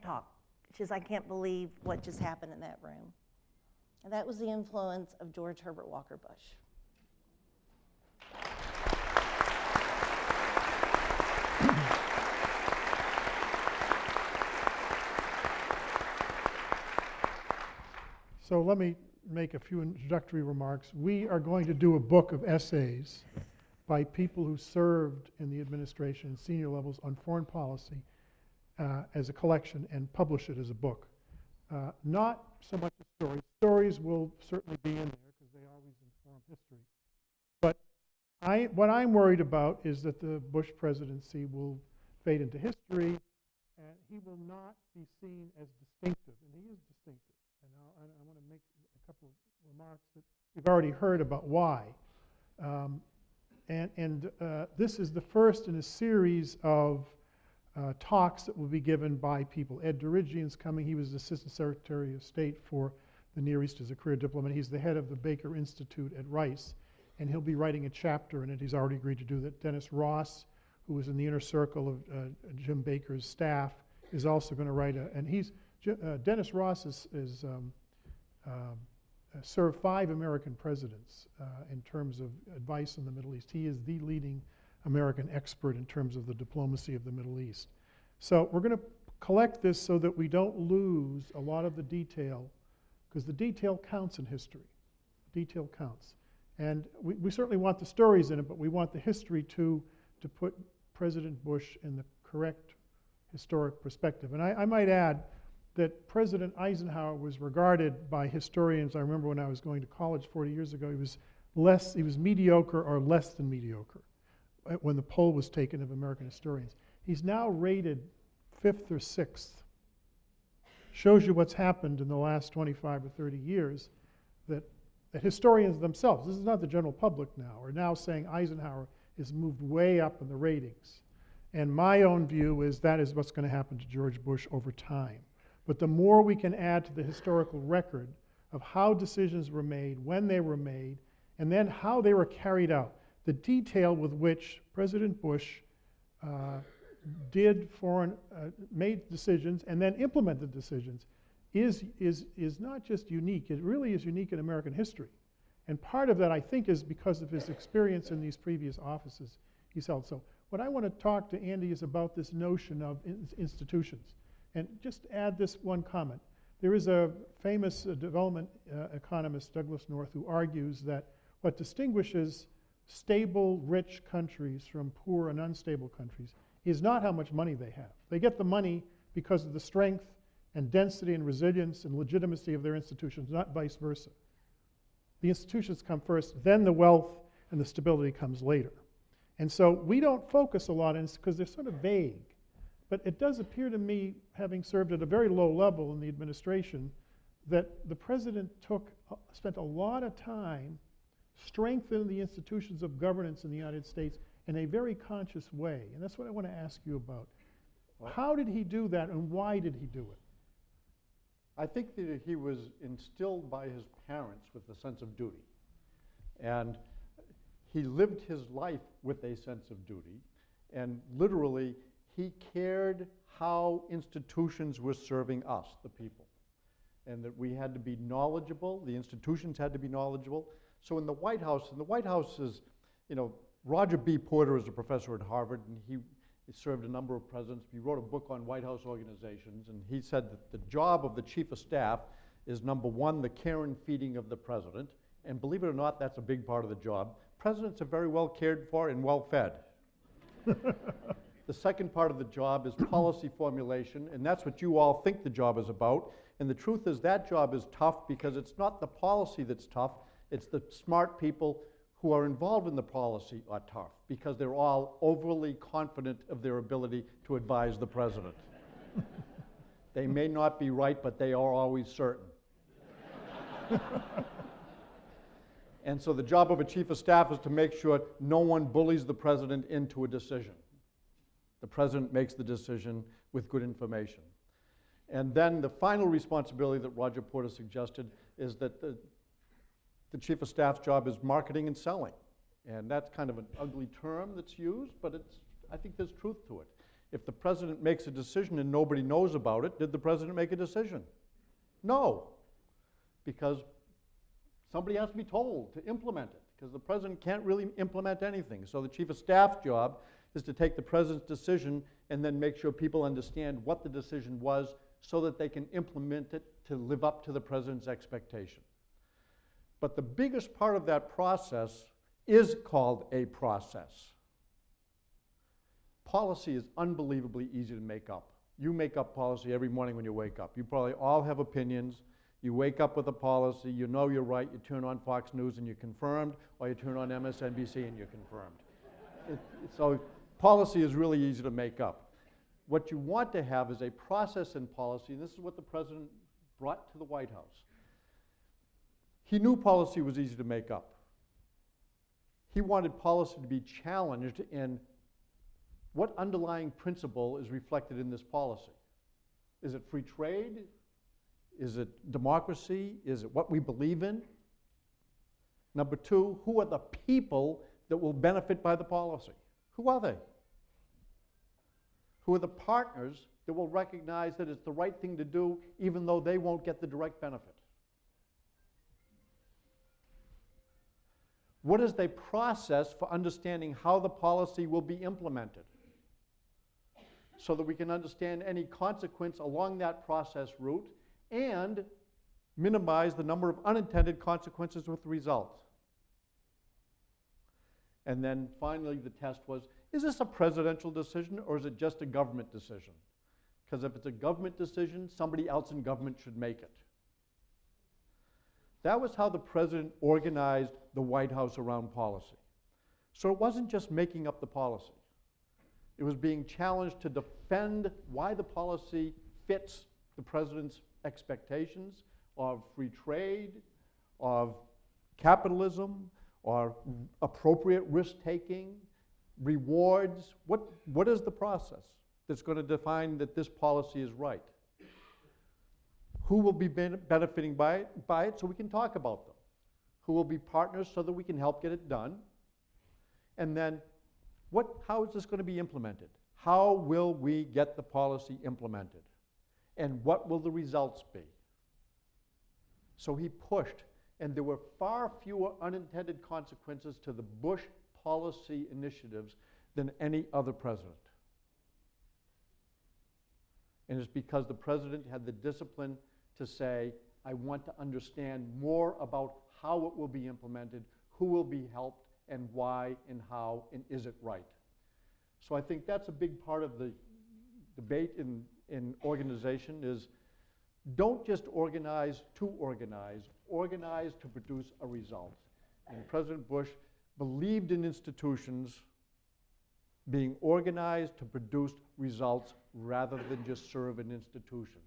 talk. She says, I can't believe what just happened in that room. And that was the influence of George Herbert Walker Bush. So let me make a few introductory remarks. We are going to do a book of essays by people who served in the administration and senior levels on foreign policy as a collection and publish it as a book. Not so much a story. Stories will certainly be in there because they always inform history. But what I'm worried about is that the Bush presidency will fade into history and he will not be seen as distinctive, and he is distinctive. And I want to make a couple of remarks that we've already heard about why. This is the first in a series of talks that will be given by people. Ed Dirigian's coming. He was Assistant Secretary of State for the Near East as a career diplomat. He's the head of the Becker Institute at Rice, and he'll be writing a chapter in it. He's already agreed to do that. Dennis Ross, who was in the inner circle of Jim Baker's staff, is also going to write Dennis Ross served 5 American presidents in terms of advice on the Middle East. He is the leading American expert in terms of the diplomacy of the Middle East. So we're going to collect this so that we don't lose a lot of the detail, because the detail counts in history. Detail counts. And we certainly want the stories in it, but we want the history to put President Bush in the correct historic perspective. And I might add that President Eisenhower was regarded by historians, I remember when I was going to college 40 years ago, he was mediocre or less than mediocre when the poll was taken of American historians. He's now rated 5th or 6th. Shows you what's happened in the last 25 or 30 years, that historians themselves, this is not the general public now, are now saying Eisenhower has moved way up in the ratings. And my own view is that is what's going to happen to George Bush over time. But the more we can add to the historical record of how decisions were made, when they were made, and then how they were carried out, the detail with which President Bush made decisions and then implemented decisions is not just unique, it really is unique in American history. And part of that, I think, is because of his experience in these previous offices he's held. So what I want to talk to Andy is about this notion of institutions. And just add this one comment. There is a famous development economist, Douglas North, who argues that what distinguishes stable, rich countries from poor and unstable countries is not how much money they have. They get the money because of the strength and density and resilience and legitimacy of their institutions, not vice versa. The institutions come first, then the wealth and the stability comes later. And so we don't focus a lot on this because they're sort of vague. But it does appear to me, having served at a very low level in the administration, that the president spent a lot of time strengthening the institutions of governance in the United States in a very conscious way. And that's what I want to ask you about. How did he do that, and why did he do it? I think that he was instilled by his parents with a sense of duty. And he lived his life with a sense of duty. And literally, he cared how institutions were serving us, the people. And that we had to be knowledgeable, the institutions had to be knowledgeable. So in the White House is, Roger B. Porter is a professor at Harvard, and he served a number of presidents. He wrote a book on White House organizations, and he said that the job of the chief of staff is, number one, the care and feeding of the president. And believe it or not, that's a big part of the job. Presidents are very well cared for and well fed. The second part of the job is policy formulation, and that's what you all think the job is about. And the truth is that job is tough because it's not the policy that's tough, it's the smart people who are involved in the policy are tough because they're all overly confident of their ability to advise the president. They may not be right, but they are always certain. And so the job of a chief of staff is to make sure no one bullies the president into a decision. The president makes the decision with good information. And then the final responsibility that Roger Porter suggested is that the chief of staff's job is marketing and selling. And that's kind of an ugly term that's used, but I think there's truth to it. If the president makes a decision and nobody knows about it, did the president make a decision? No, because somebody has to be told to implement it, because the president can't really implement anything. So the chief of staff's job is to take the president's decision and then make sure people understand what the decision was so that they can implement it to live up to the president's expectation. But the biggest part of that process is called a process. Policy is unbelievably easy to make up. You make up policy every morning when you wake up. You probably all have opinions. You wake up with a policy, you know you're right, you turn on Fox News and you're confirmed, or you turn on MSNBC and you're confirmed. So policy is really easy to make up. What you want to have is a process in policy, and this is what the president brought to the White House. He knew policy was easy to make up. He wanted policy to be challenged in what underlying principle is reflected in this policy. Is it free trade? Is it democracy? Is it what we believe in? Number two, who are the people that will benefit by the policy? Who are they? Who are the partners that will recognize that it's the right thing to do even though they won't get the direct benefit? What is the process for understanding how the policy will be implemented so that we can understand any consequence along that process route and minimize the number of unintended consequences with the result? And then finally the test was, is this a presidential decision or is it just a government decision? Because if it's a government decision, somebody else in government should make it. That was how the president organized the White House around policy. So it wasn't just making up the policy. It was being challenged to defend why the policy fits the president's expectations of free trade, of capitalism, or appropriate risk-taking, rewards. What is the process that's going to define that this policy is right? Who will be benefiting by it so we can talk about them? Who will be partners so that we can help get it done? And then, how is this going to be implemented? How will we get the policy implemented? And what will the results be? So he pushed, and there were far fewer unintended consequences to the Bush policy initiatives than any other president. And it's because the president had the discipline to say, I want to understand more about how it will be implemented, who will be helped, and why, and how, and is it right? So I think that's a big part of the debate in organization is don't just organize to organize, organize to produce a result. And President Bush believed in institutions being organized to produce results rather than just serve an institution.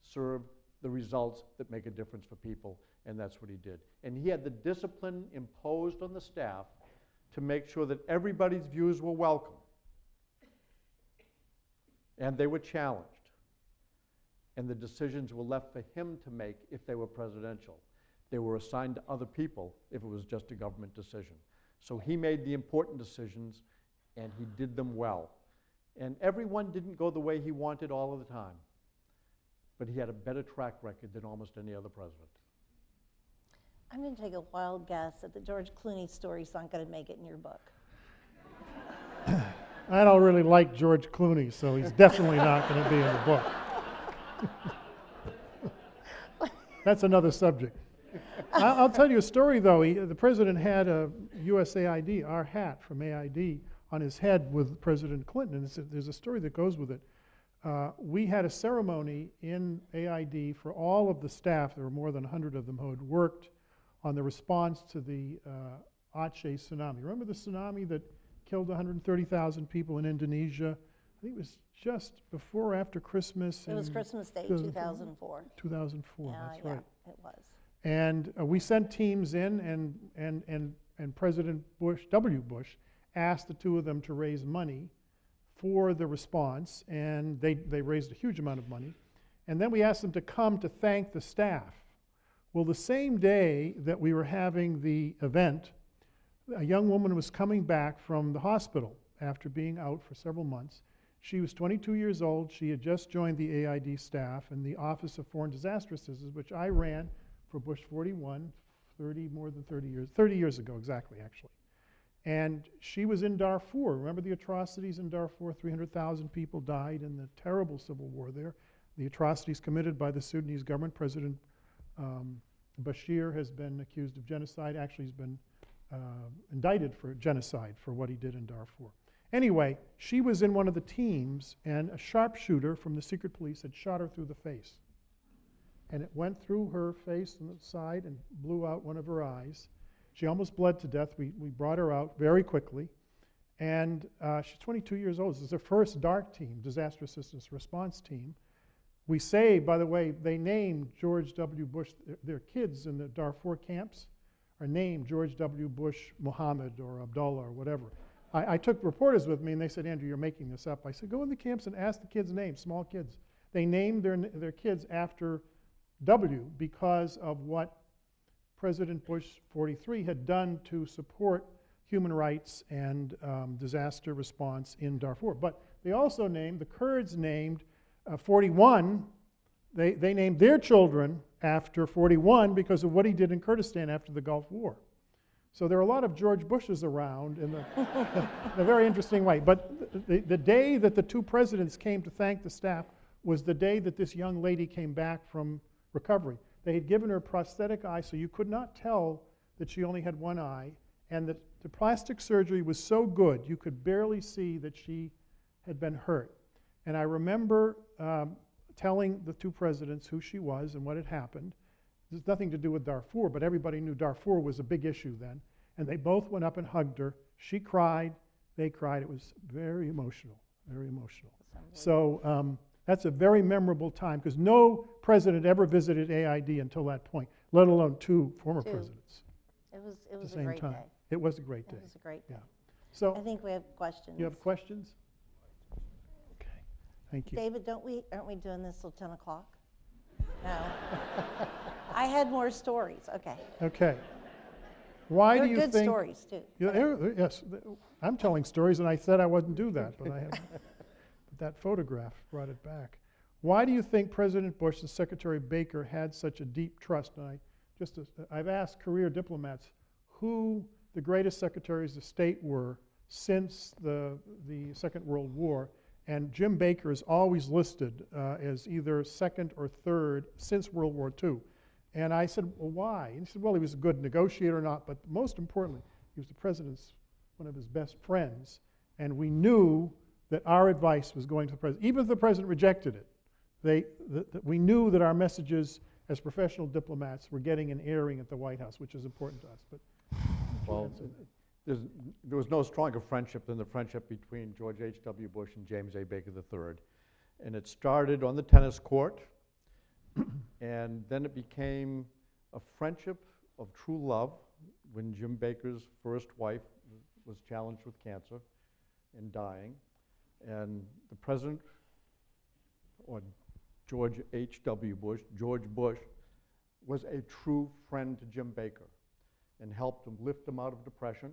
Serve the results that make a difference for people, and that's what he did. And he had the discipline imposed on the staff to make sure that everybody's views were welcome. And they were challenged. And the decisions were left for him to make if they were presidential. They were assigned to other people if it was just a government decision. So he made the important decisions, and he did them well. And everyone didn't go the way he wanted all of the time. But he had a better track record than almost any other president. I'm going to take a wild guess that the George Clooney story's not going to make it in your book. I don't really like George Clooney, so he's definitely not going to be in the book. That's another subject. I'll tell you a story, though. The president had a USAID, our hat from AID, on his head with President Clinton. And there's a story that goes with it. We had a ceremony in AID for all of the staff. There were more than 100 of them who had worked on the response to the Aceh tsunami. Remember the tsunami that killed 130,000 people in Indonesia? I think it was just before or after Christmas. It was Christmas Day, 2004. 2004, that's right. Yeah, it was. And we sent teams in, and President W. Bush asked the two of them to raise money for the response, and they raised a huge amount of money. And then we asked them to come to thank the staff. Well, the same day that we were having the event, a young woman was coming back from the hospital after being out for several months. She was 22 years old. She had just joined the AID staff and the Office of Foreign Disaster Assistance, which I ran for Bush 41, more than 30 years ago exactly, actually. And she was in Darfur. Remember the atrocities in Darfur? 300,000 people died in the terrible civil war there. The atrocities committed by the Sudanese government. President Bashir has been accused of genocide. Actually, he's been indicted for genocide for what he did in Darfur. Anyway, she was in one of the teams, and a sharpshooter from the secret police had shot her through the face. And it went through her face and the side and blew out one of her eyes. She almost bled to death. We brought her out very quickly. And she's 22 years old. This is her first DART team, Disaster Assistance Response Team. We say, by the way, they named George W. Bush, their kids in the Darfur camps are named George W. Bush Muhammad or Abdullah or whatever. I took reporters with me and they said, Andrew, you're making this up. I said, go in the camps and ask the kids' names, small kids. They named their kids after W because of what President Bush 43 had done to support human rights and disaster response in Darfur. But they also named, the Kurds named 41, they named their children after 41 because of what he did in Kurdistan after the Gulf War. So there are a lot of George Bushes around in a very interesting way. But the day that the two presidents came to thank the staff was the day that this young lady came back from recovery. They had given her a prosthetic eye, so you could not tell that she only had one eye, and the plastic surgery was so good you could barely see that she had been hurt. And I remember telling the two presidents who she was and what had happened. There's nothing to do with Darfur, but everybody knew Darfur was a big issue then. And they both went up and hugged her. She cried, they cried. It was very emotional, very emotional. So that's a very memorable time because no president ever visited AID until that point, let alone two former presidents. It was a great day. It was a great day. It was a great day. Yeah. So I think we have questions. you have questions? Okay, thank you. David, aren't we doing this till 10 o'clock? No. I had more stories. Okay. Okay. Why They're do you good think? stories too. Yeah, yes, I'm telling stories, and I said I wouldn't do that, but I have. But that photograph brought it back. Why do you think President Bush and Secretary Baker had such a deep trust? And I've asked career diplomats who the greatest secretaries of state were since the Second World War, and Jim Baker is always listed as either second or third since World War II. And I said, well, why? And he said, well, he was a good negotiator or not, but most importantly, he was the president's, one of his best friends, and we knew that our advice was going to the president. Even if the president rejected it, we knew that our messages as professional diplomats were getting an airing at the White House, which is important to us. But well, there was no stronger friendship than the friendship between George H.W. Bush and James A. Baker III. And it started on the tennis court, and then it became a friendship of true love when Jim Baker's first wife was challenged with cancer and dying. And the president, or George H.W. Bush, George Bush, was a true friend to Jim Baker and helped him lift him out of depression,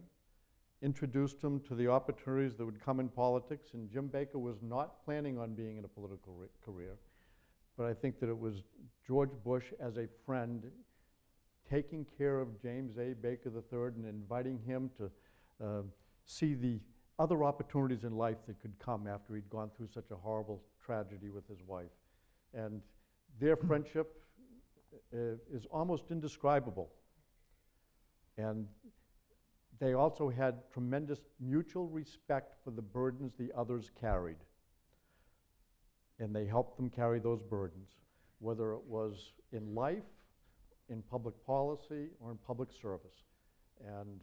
introduced him to the opportunities that would come in politics. And Jim Baker was not planning on being in a political career, but I think that it was George Bush as a friend taking care of James A. Baker III and inviting him to see the other opportunities in life that could come after he'd gone through such a horrible tragedy with his wife. And their friendship is almost indescribable. And they also had tremendous mutual respect for the burdens the others carried. And they helped them carry those burdens, whether it was in life, in public policy, or in public service. And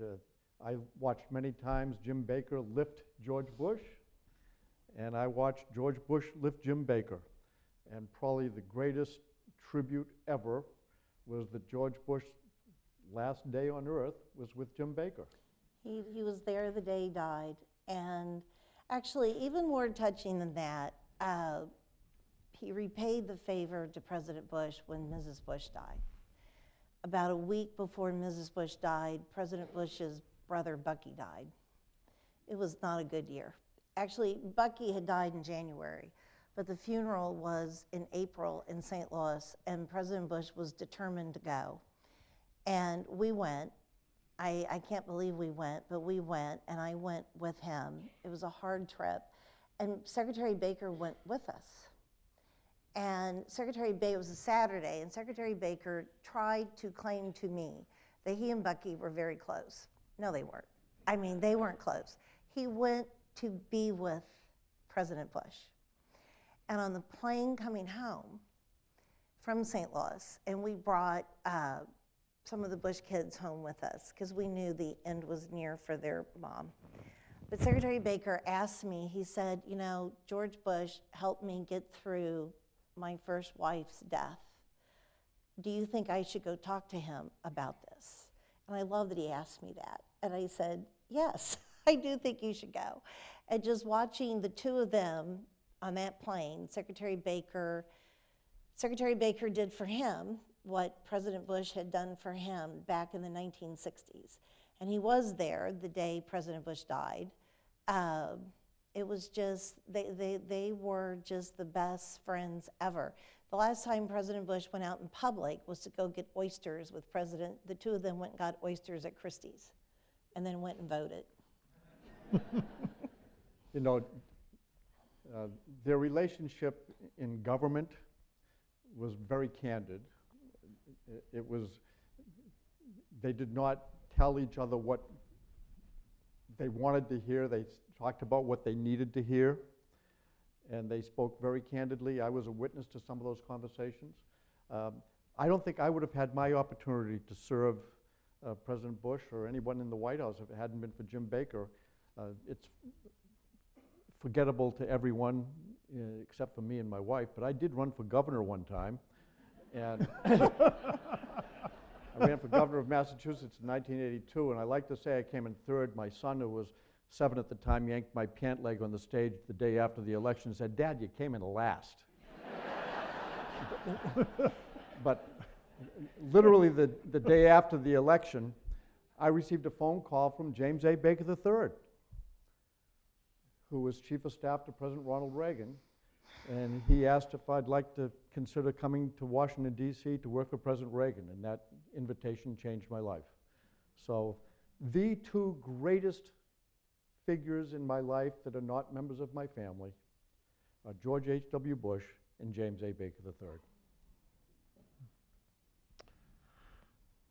I watched many times Jim Baker lift George Bush, and I watched George Bush lift Jim Baker. And probably the greatest tribute ever was that George Bush's last day on earth was with Jim Baker. He was there the day he died. And actually, even more touching than that, he repaid the favor to President Bush when Mrs. Bush died. About a week before Mrs. Bush died, President Bush's brother Bucky died. It was not a good year. Actually, Bucky had died in January, but the funeral was in April in St. Louis, and President Bush was determined to go. And we went. I can't believe we went, but we went, and I went with him. It was a hard trip, and Secretary Baker went with us. And Secretary Baker, it was a Saturday, and Secretary Baker tried to claim to me that he and Bucky were very close. No, they weren't. I mean, they weren't close. He went to be with President Bush. And on the plane coming home from St. Louis, and we brought some of the Bush kids home with us because we knew the end was near for their mom. But Secretary Baker asked me, he said, you know, George Bush helped me get through my first wife's death. Do you think I should go talk to him about this? And I love that he asked me that. And I said, yes, I do think you should go. And just watching the two of them on that plane, Secretary Baker did for him what President Bush had done for him back in the 1960s. And he was there the day President Bush died. It was just, they were just the best friends ever. The last time President Bush went out in public was to go get oysters with the two of them went and got oysters at Christie's and then went and voted. You know, their relationship in government was very candid. It was, they did not tell each other what they wanted to hear. They talked about what they needed to hear, and they spoke very candidly. I was a witness to some of those conversations. I don't think I would have had my opportunity to serve President Bush or anyone in the White House if it hadn't been for Jim Baker. It's forgettable to everyone except for me and my wife, but I did run for governor one time, and I ran for governor of Massachusetts in 1982, and I like to say I came in third. My son, who was 7 at the time, yanked my pant leg on the stage the day after the election and said, "Dad, you came in last." But literally the day after the election, I received a phone call from James A. Baker III, who was Chief of Staff to President Ronald Reagan, and he asked if I'd like to consider coming to Washington, D.C. to work for President Reagan, and that invitation changed my life. So the two greatest figures in my life that are not members of my family are George H.W. Bush and James A. Baker III.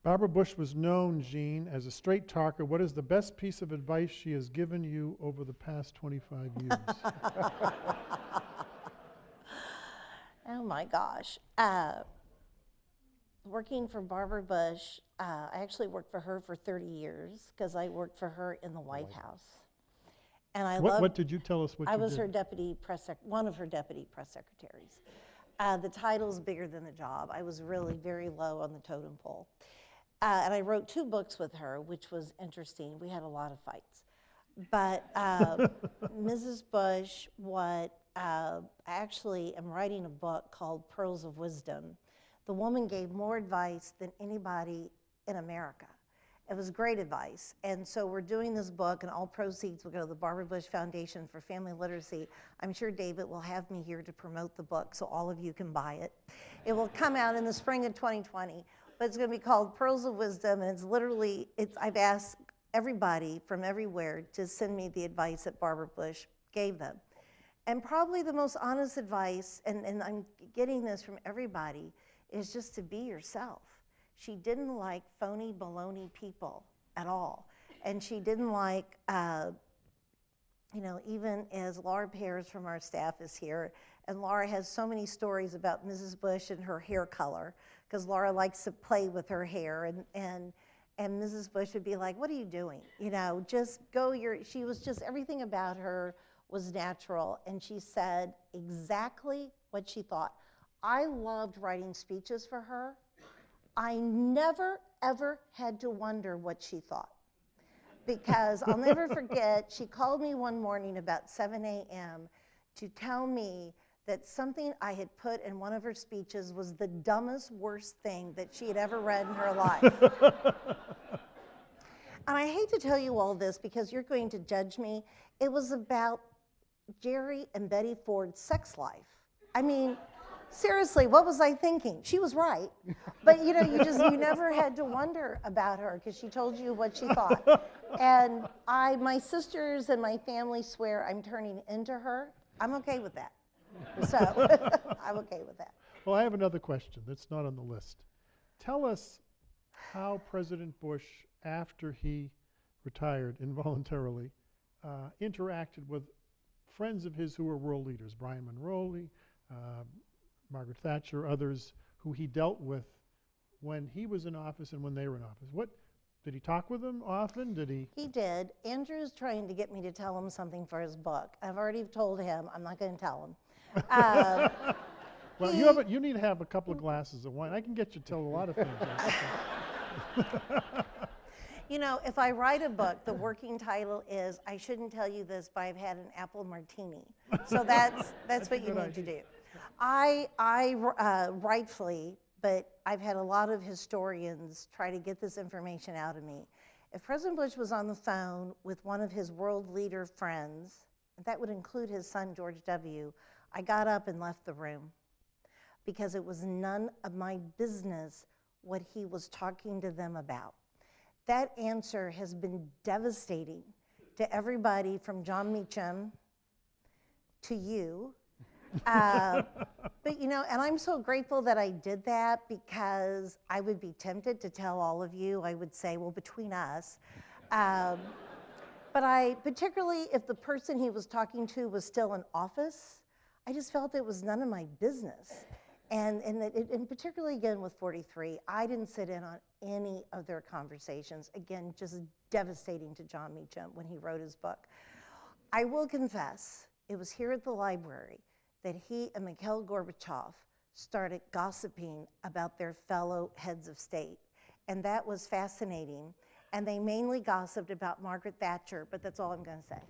Barbara Bush was known, Jean, as a straight talker. What is the best piece of advice she has given you over the past 25 years? Oh my gosh. Working for Barbara Bush, I actually worked for her for 30 years because I worked for her in the White House. And I loved, what did you tell us what you did? I was her deputy one of her deputy press secretaries. The title's bigger than the job. I was really very low on the totem pole. And I wrote 2 books with her, which was interesting. We had a lot of fights. But Mrs. Bush, I actually am writing a book called Pearls of Wisdom. The woman gave more advice than anybody in America. It was great advice. And so we're doing this book, and all proceeds will go to the Barbara Bush Foundation for Family Literacy. I'm sure David will have me here to promote the book so all of you can buy it. It will come out in the spring of 2020, but it's going to be called Pearls of Wisdom, and it's literally, I've asked everybody from everywhere to send me the advice that Barbara Bush gave them. And probably the most honest advice, and I'm getting this from everybody, is just to be yourself. She didn't like phony baloney people at all. And she didn't like, even as Laura Pears from our staff is here, and Laura has so many stories about Mrs. Bush and her hair color, because Laura likes to play with her hair, and Mrs. Bush would be like, "What are you doing? Just go she was just, everything about her was natural, and she said exactly what she thought. I loved writing speeches for her. I never, ever had to wonder what she thought, because I'll never forget, she called me one morning about 7 a.m. to tell me that something I had put in one of her speeches was the dumbest, worst thing that she had ever read in her life. And I hate to tell you all this because you're going to judge me. It was about Jerry and Betty Ford's sex life. I mean, seriously, what was I thinking? She was right. But you never had to wonder about her because she told you what she thought. And my sisters and my family swear I'm turning into her. I'm okay with that. So I'm okay with that. Well, I have another question that's not on the list. Tell us how President Bush, after he retired involuntarily, interacted with friends of his who were world leaders, Brian Mulroney, Margaret Thatcher, others who he dealt with when he was in office and when they were in office. Did he talk with them often? He did. Andrew's trying to get me to tell him something for his book. I've already told him. I'm not going to tell him. Well, you need to have a couple of glasses of wine. I can get you to tell a lot of things. You know, if I write a book, the working title is, I shouldn't tell you this, but I've had an apple martini. So that's what you need to do. I rightfully, but I've had a lot of historians try to get this information out of me. If President Bush was on the phone with one of his world leader friends, that would include his son, George W., I got up and left the room because it was none of my business what he was talking to them about. That answer has been devastating to everybody from John Meacham to you. But you know, and I'm so grateful that I did that, because I would be tempted to tell all of you, I would say, well, between us. But particularly if the person he was talking to was still in office, I just felt it was none of my business. And particularly again with 43, I didn't sit in on any of their conversations. Again, just devastating to John Meacham when he wrote his book. I will confess, it was here at the library that he and Mikhail Gorbachev started gossiping about their fellow heads of state. And that was fascinating. And they mainly gossiped about Margaret Thatcher, but that's all I'm going to say.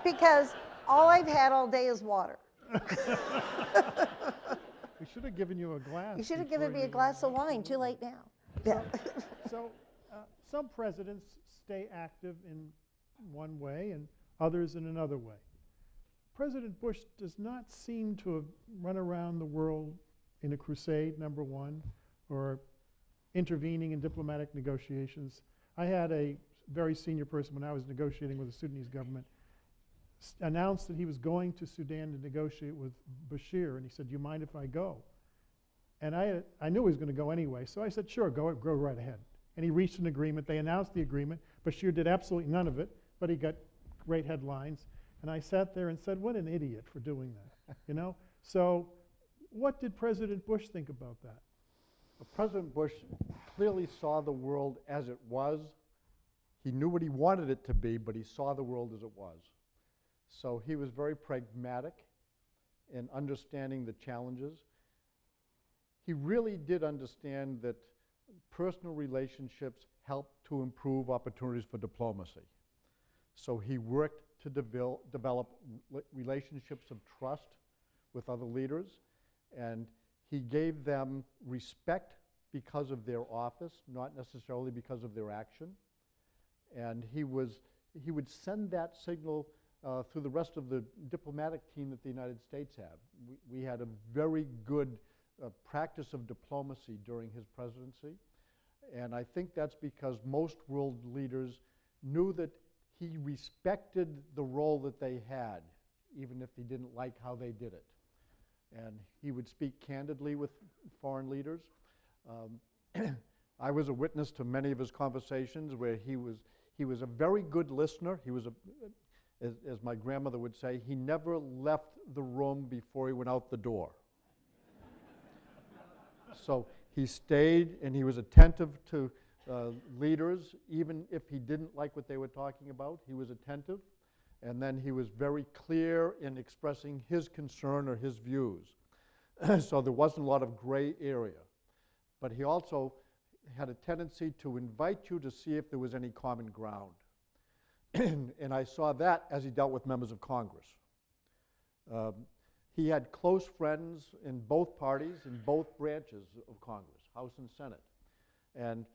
Because all I've had all day is water. We should have given you a glass. You should have given me a glass of wine. Too late now. Yeah. So some presidents stay active in one way and others in another way. President Bush does not seem to have run around the world in a crusade, number one, or intervening in diplomatic negotiations. I had a very senior person when I was negotiating with the Sudanese government announced that he was going to Sudan to negotiate with Bashir, and he said, do you mind if I go? And I knew he was going to go anyway, so I said, sure, go right ahead. And he reached an agreement. They announced the agreement. Bashir did absolutely none of it, but he got great headlines. And I sat there and said, what an idiot for doing that, you know? So what did President Bush think about that? President Bush clearly saw the world as it was. He knew what he wanted it to be, but he saw the world as it was. So he was very pragmatic in understanding the challenges. He really did understand that personal relationships help to improve opportunities for diplomacy. So he worked to develop relationships of trust with other leaders, and he gave them respect because of their office, not necessarily because of their action. And he would send that signal through the rest of the diplomatic team that the United States had. We had a very good practice of diplomacy during his presidency, and I think that's because most world leaders knew that he respected the role that they had, even if he didn't like how they did it. And he would speak candidly with foreign leaders. I was a witness to many of his conversations where he was a very good listener. He was as my grandmother would say, he never left the room before he went out the door. So he stayed and he was attentive to leaders, even if he didn't like what they were talking about. He was attentive, and then he was very clear in expressing his concern or his views. So there wasn't a lot of gray area. But he also had a tendency to invite you to see if there was any common ground. And I saw that as he dealt with members of Congress. He had close friends in both parties, in both branches of Congress, House and Senate. And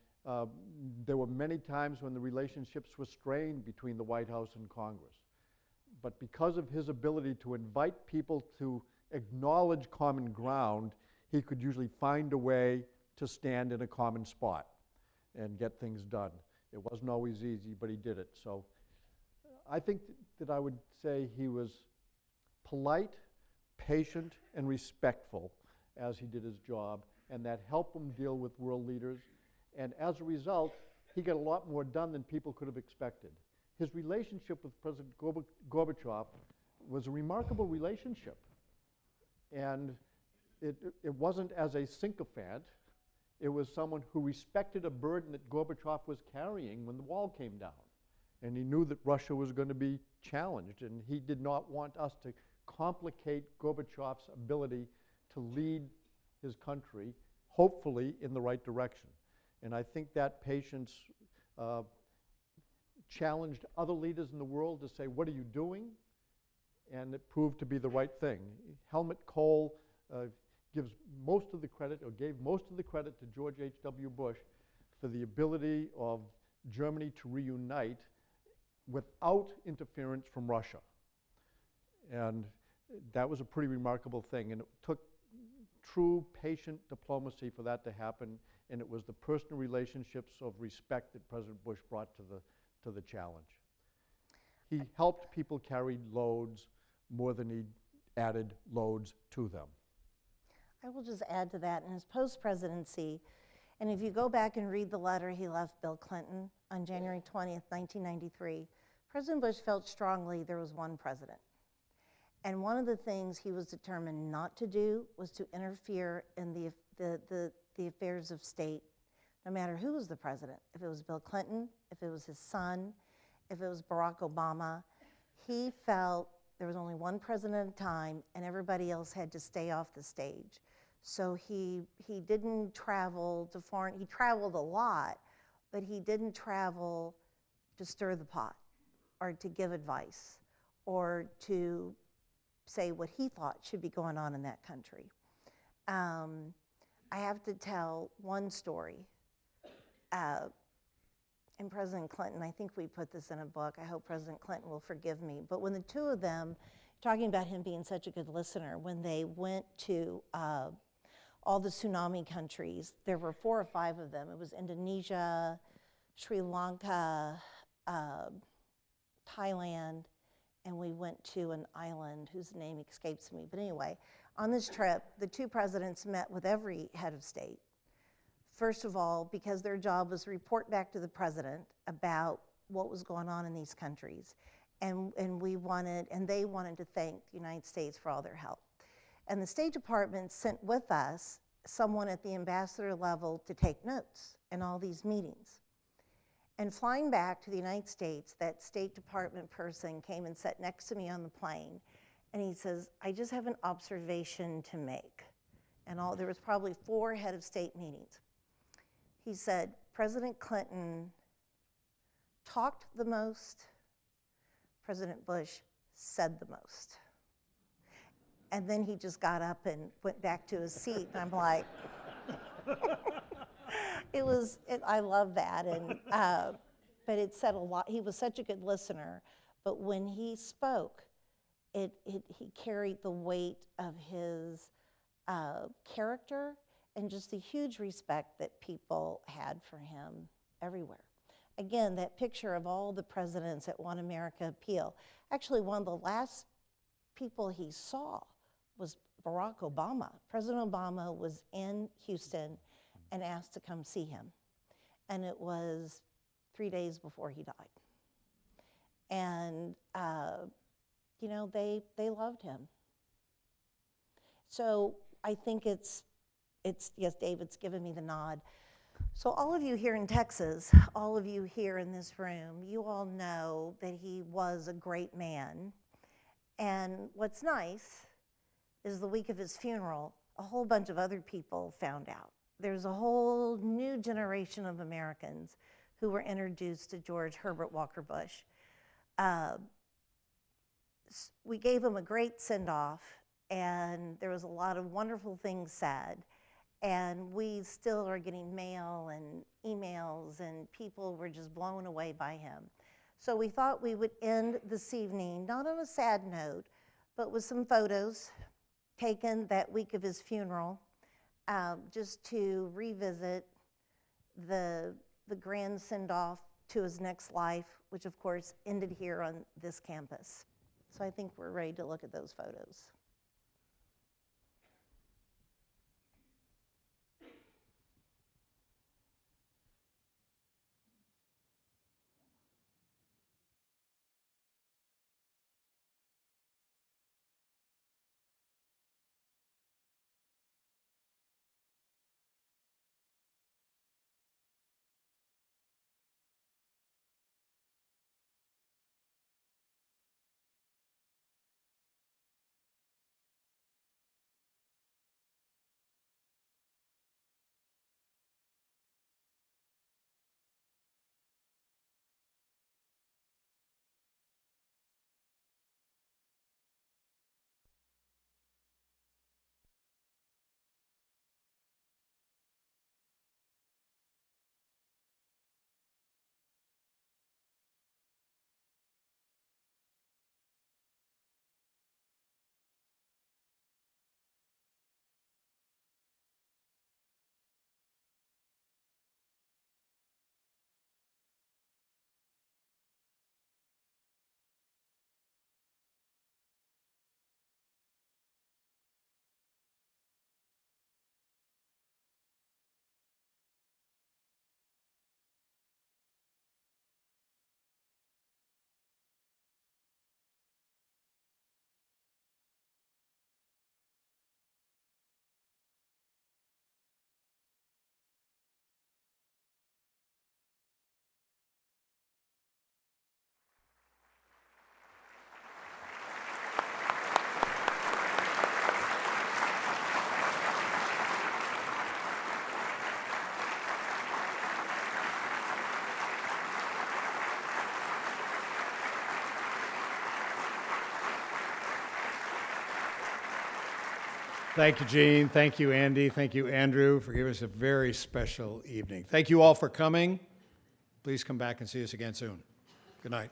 there were many times when the relationships were strained between the White House and Congress. But because of his ability to invite people to acknowledge common ground, he could usually find a way to stand in a common spot and get things done. It wasn't always easy, but he did it. So I think that I would say he was polite, patient, and respectful as he did his job, and that helped him deal with world leaders. And as a result, he got a lot more done than people could have expected. His relationship with President Gorbachev was a remarkable relationship. And it wasn't as a sycophant. It was someone who respected a burden that Gorbachev was carrying when the wall came down. And he knew that Russia was going to be challenged, and he did not want us to complicate Gorbachev's ability to lead his country hopefully in the right direction. And I think that patience challenged other leaders in the world to say, what are you doing? And it proved to be the right thing. Helmut Kohl gives most of the credit, or gave most of the credit, to George H.W. Bush for the ability of Germany to reunite without interference from Russia. And that was a pretty remarkable thing. And it took true patient diplomacy for that to happen. And it was the personal relationships of respect that President Bush brought to the challenge. He helped people carry loads more than he added loads to them. I will just add to that, in his post-presidency, and if you go back and read the letter he left Bill Clinton on January 20th, 1993, President Bush felt strongly there was one president. And one of the things he was determined not to do was to interfere in the affairs of state, no matter who was the president. If it was Bill Clinton, if it was his son, if it was Barack Obama, he felt there was only one president at a time and everybody else had to stay off the stage. So he didn't travel to foreign, he traveled a lot, but he didn't travel to stir the pot or to give advice or to say what he thought should be going on in that country. I have to tell one story. And President Clinton, I think we put this in a book. I hope President Clinton will forgive me. But when the two of them, talking about him being such a good listener, when they went to all the tsunami countries, there were 4 or 5 of them. It was Indonesia, Sri Lanka, Thailand, and we went to an island whose name escapes me. But anyway, on this trip, the 2 presidents met with every head of state. First of all, because their job was to report back to the president about what was going on in these countries. And they wanted to thank the United States for all their help. And the State Department sent with us someone at the ambassador level to take notes in all these meetings. And flying back to the United States, that State Department person came and sat next to me on the plane, and he says, I just have an observation to make. And there was probably 4 head of state meetings. He said, President Clinton talked the most, President Bush said the most. And then he just got up and went back to his seat, and I'm like, I love that, and but it said a lot. He was such a good listener, but when he spoke, he carried the weight of his character and just the huge respect that people had for him everywhere. Again, that picture of all the presidents at One America Appeal. Actually, one of the last people he saw was Barack Obama. President Obama was in Houston and asked to come see him. And it was 3 days before he died. And, you know, they loved him. So I think it's, yes, David's given me the nod. So all of you here in Texas, all of you here in this room, you all know that he was a great man. And what's nice is the week of his funeral, a whole bunch of other people found out. There's a whole new generation of Americans who were introduced to George Herbert Walker Bush. We gave him a great send-off, and there was a lot of wonderful things said. And we still are getting mail and emails, and people were just blown away by him. So we thought we would end this evening, not on a sad note, but with some photos taken that week of his funeral, just to revisit the grand send-off to his next life, which of course ended here on this campus. So I think we're ready to look at those photos. Thank you, Gene. Thank you, Andy. Thank you, Andrew, for giving us a very special evening. Thank you all for coming. Please come back and see us again soon. Good night.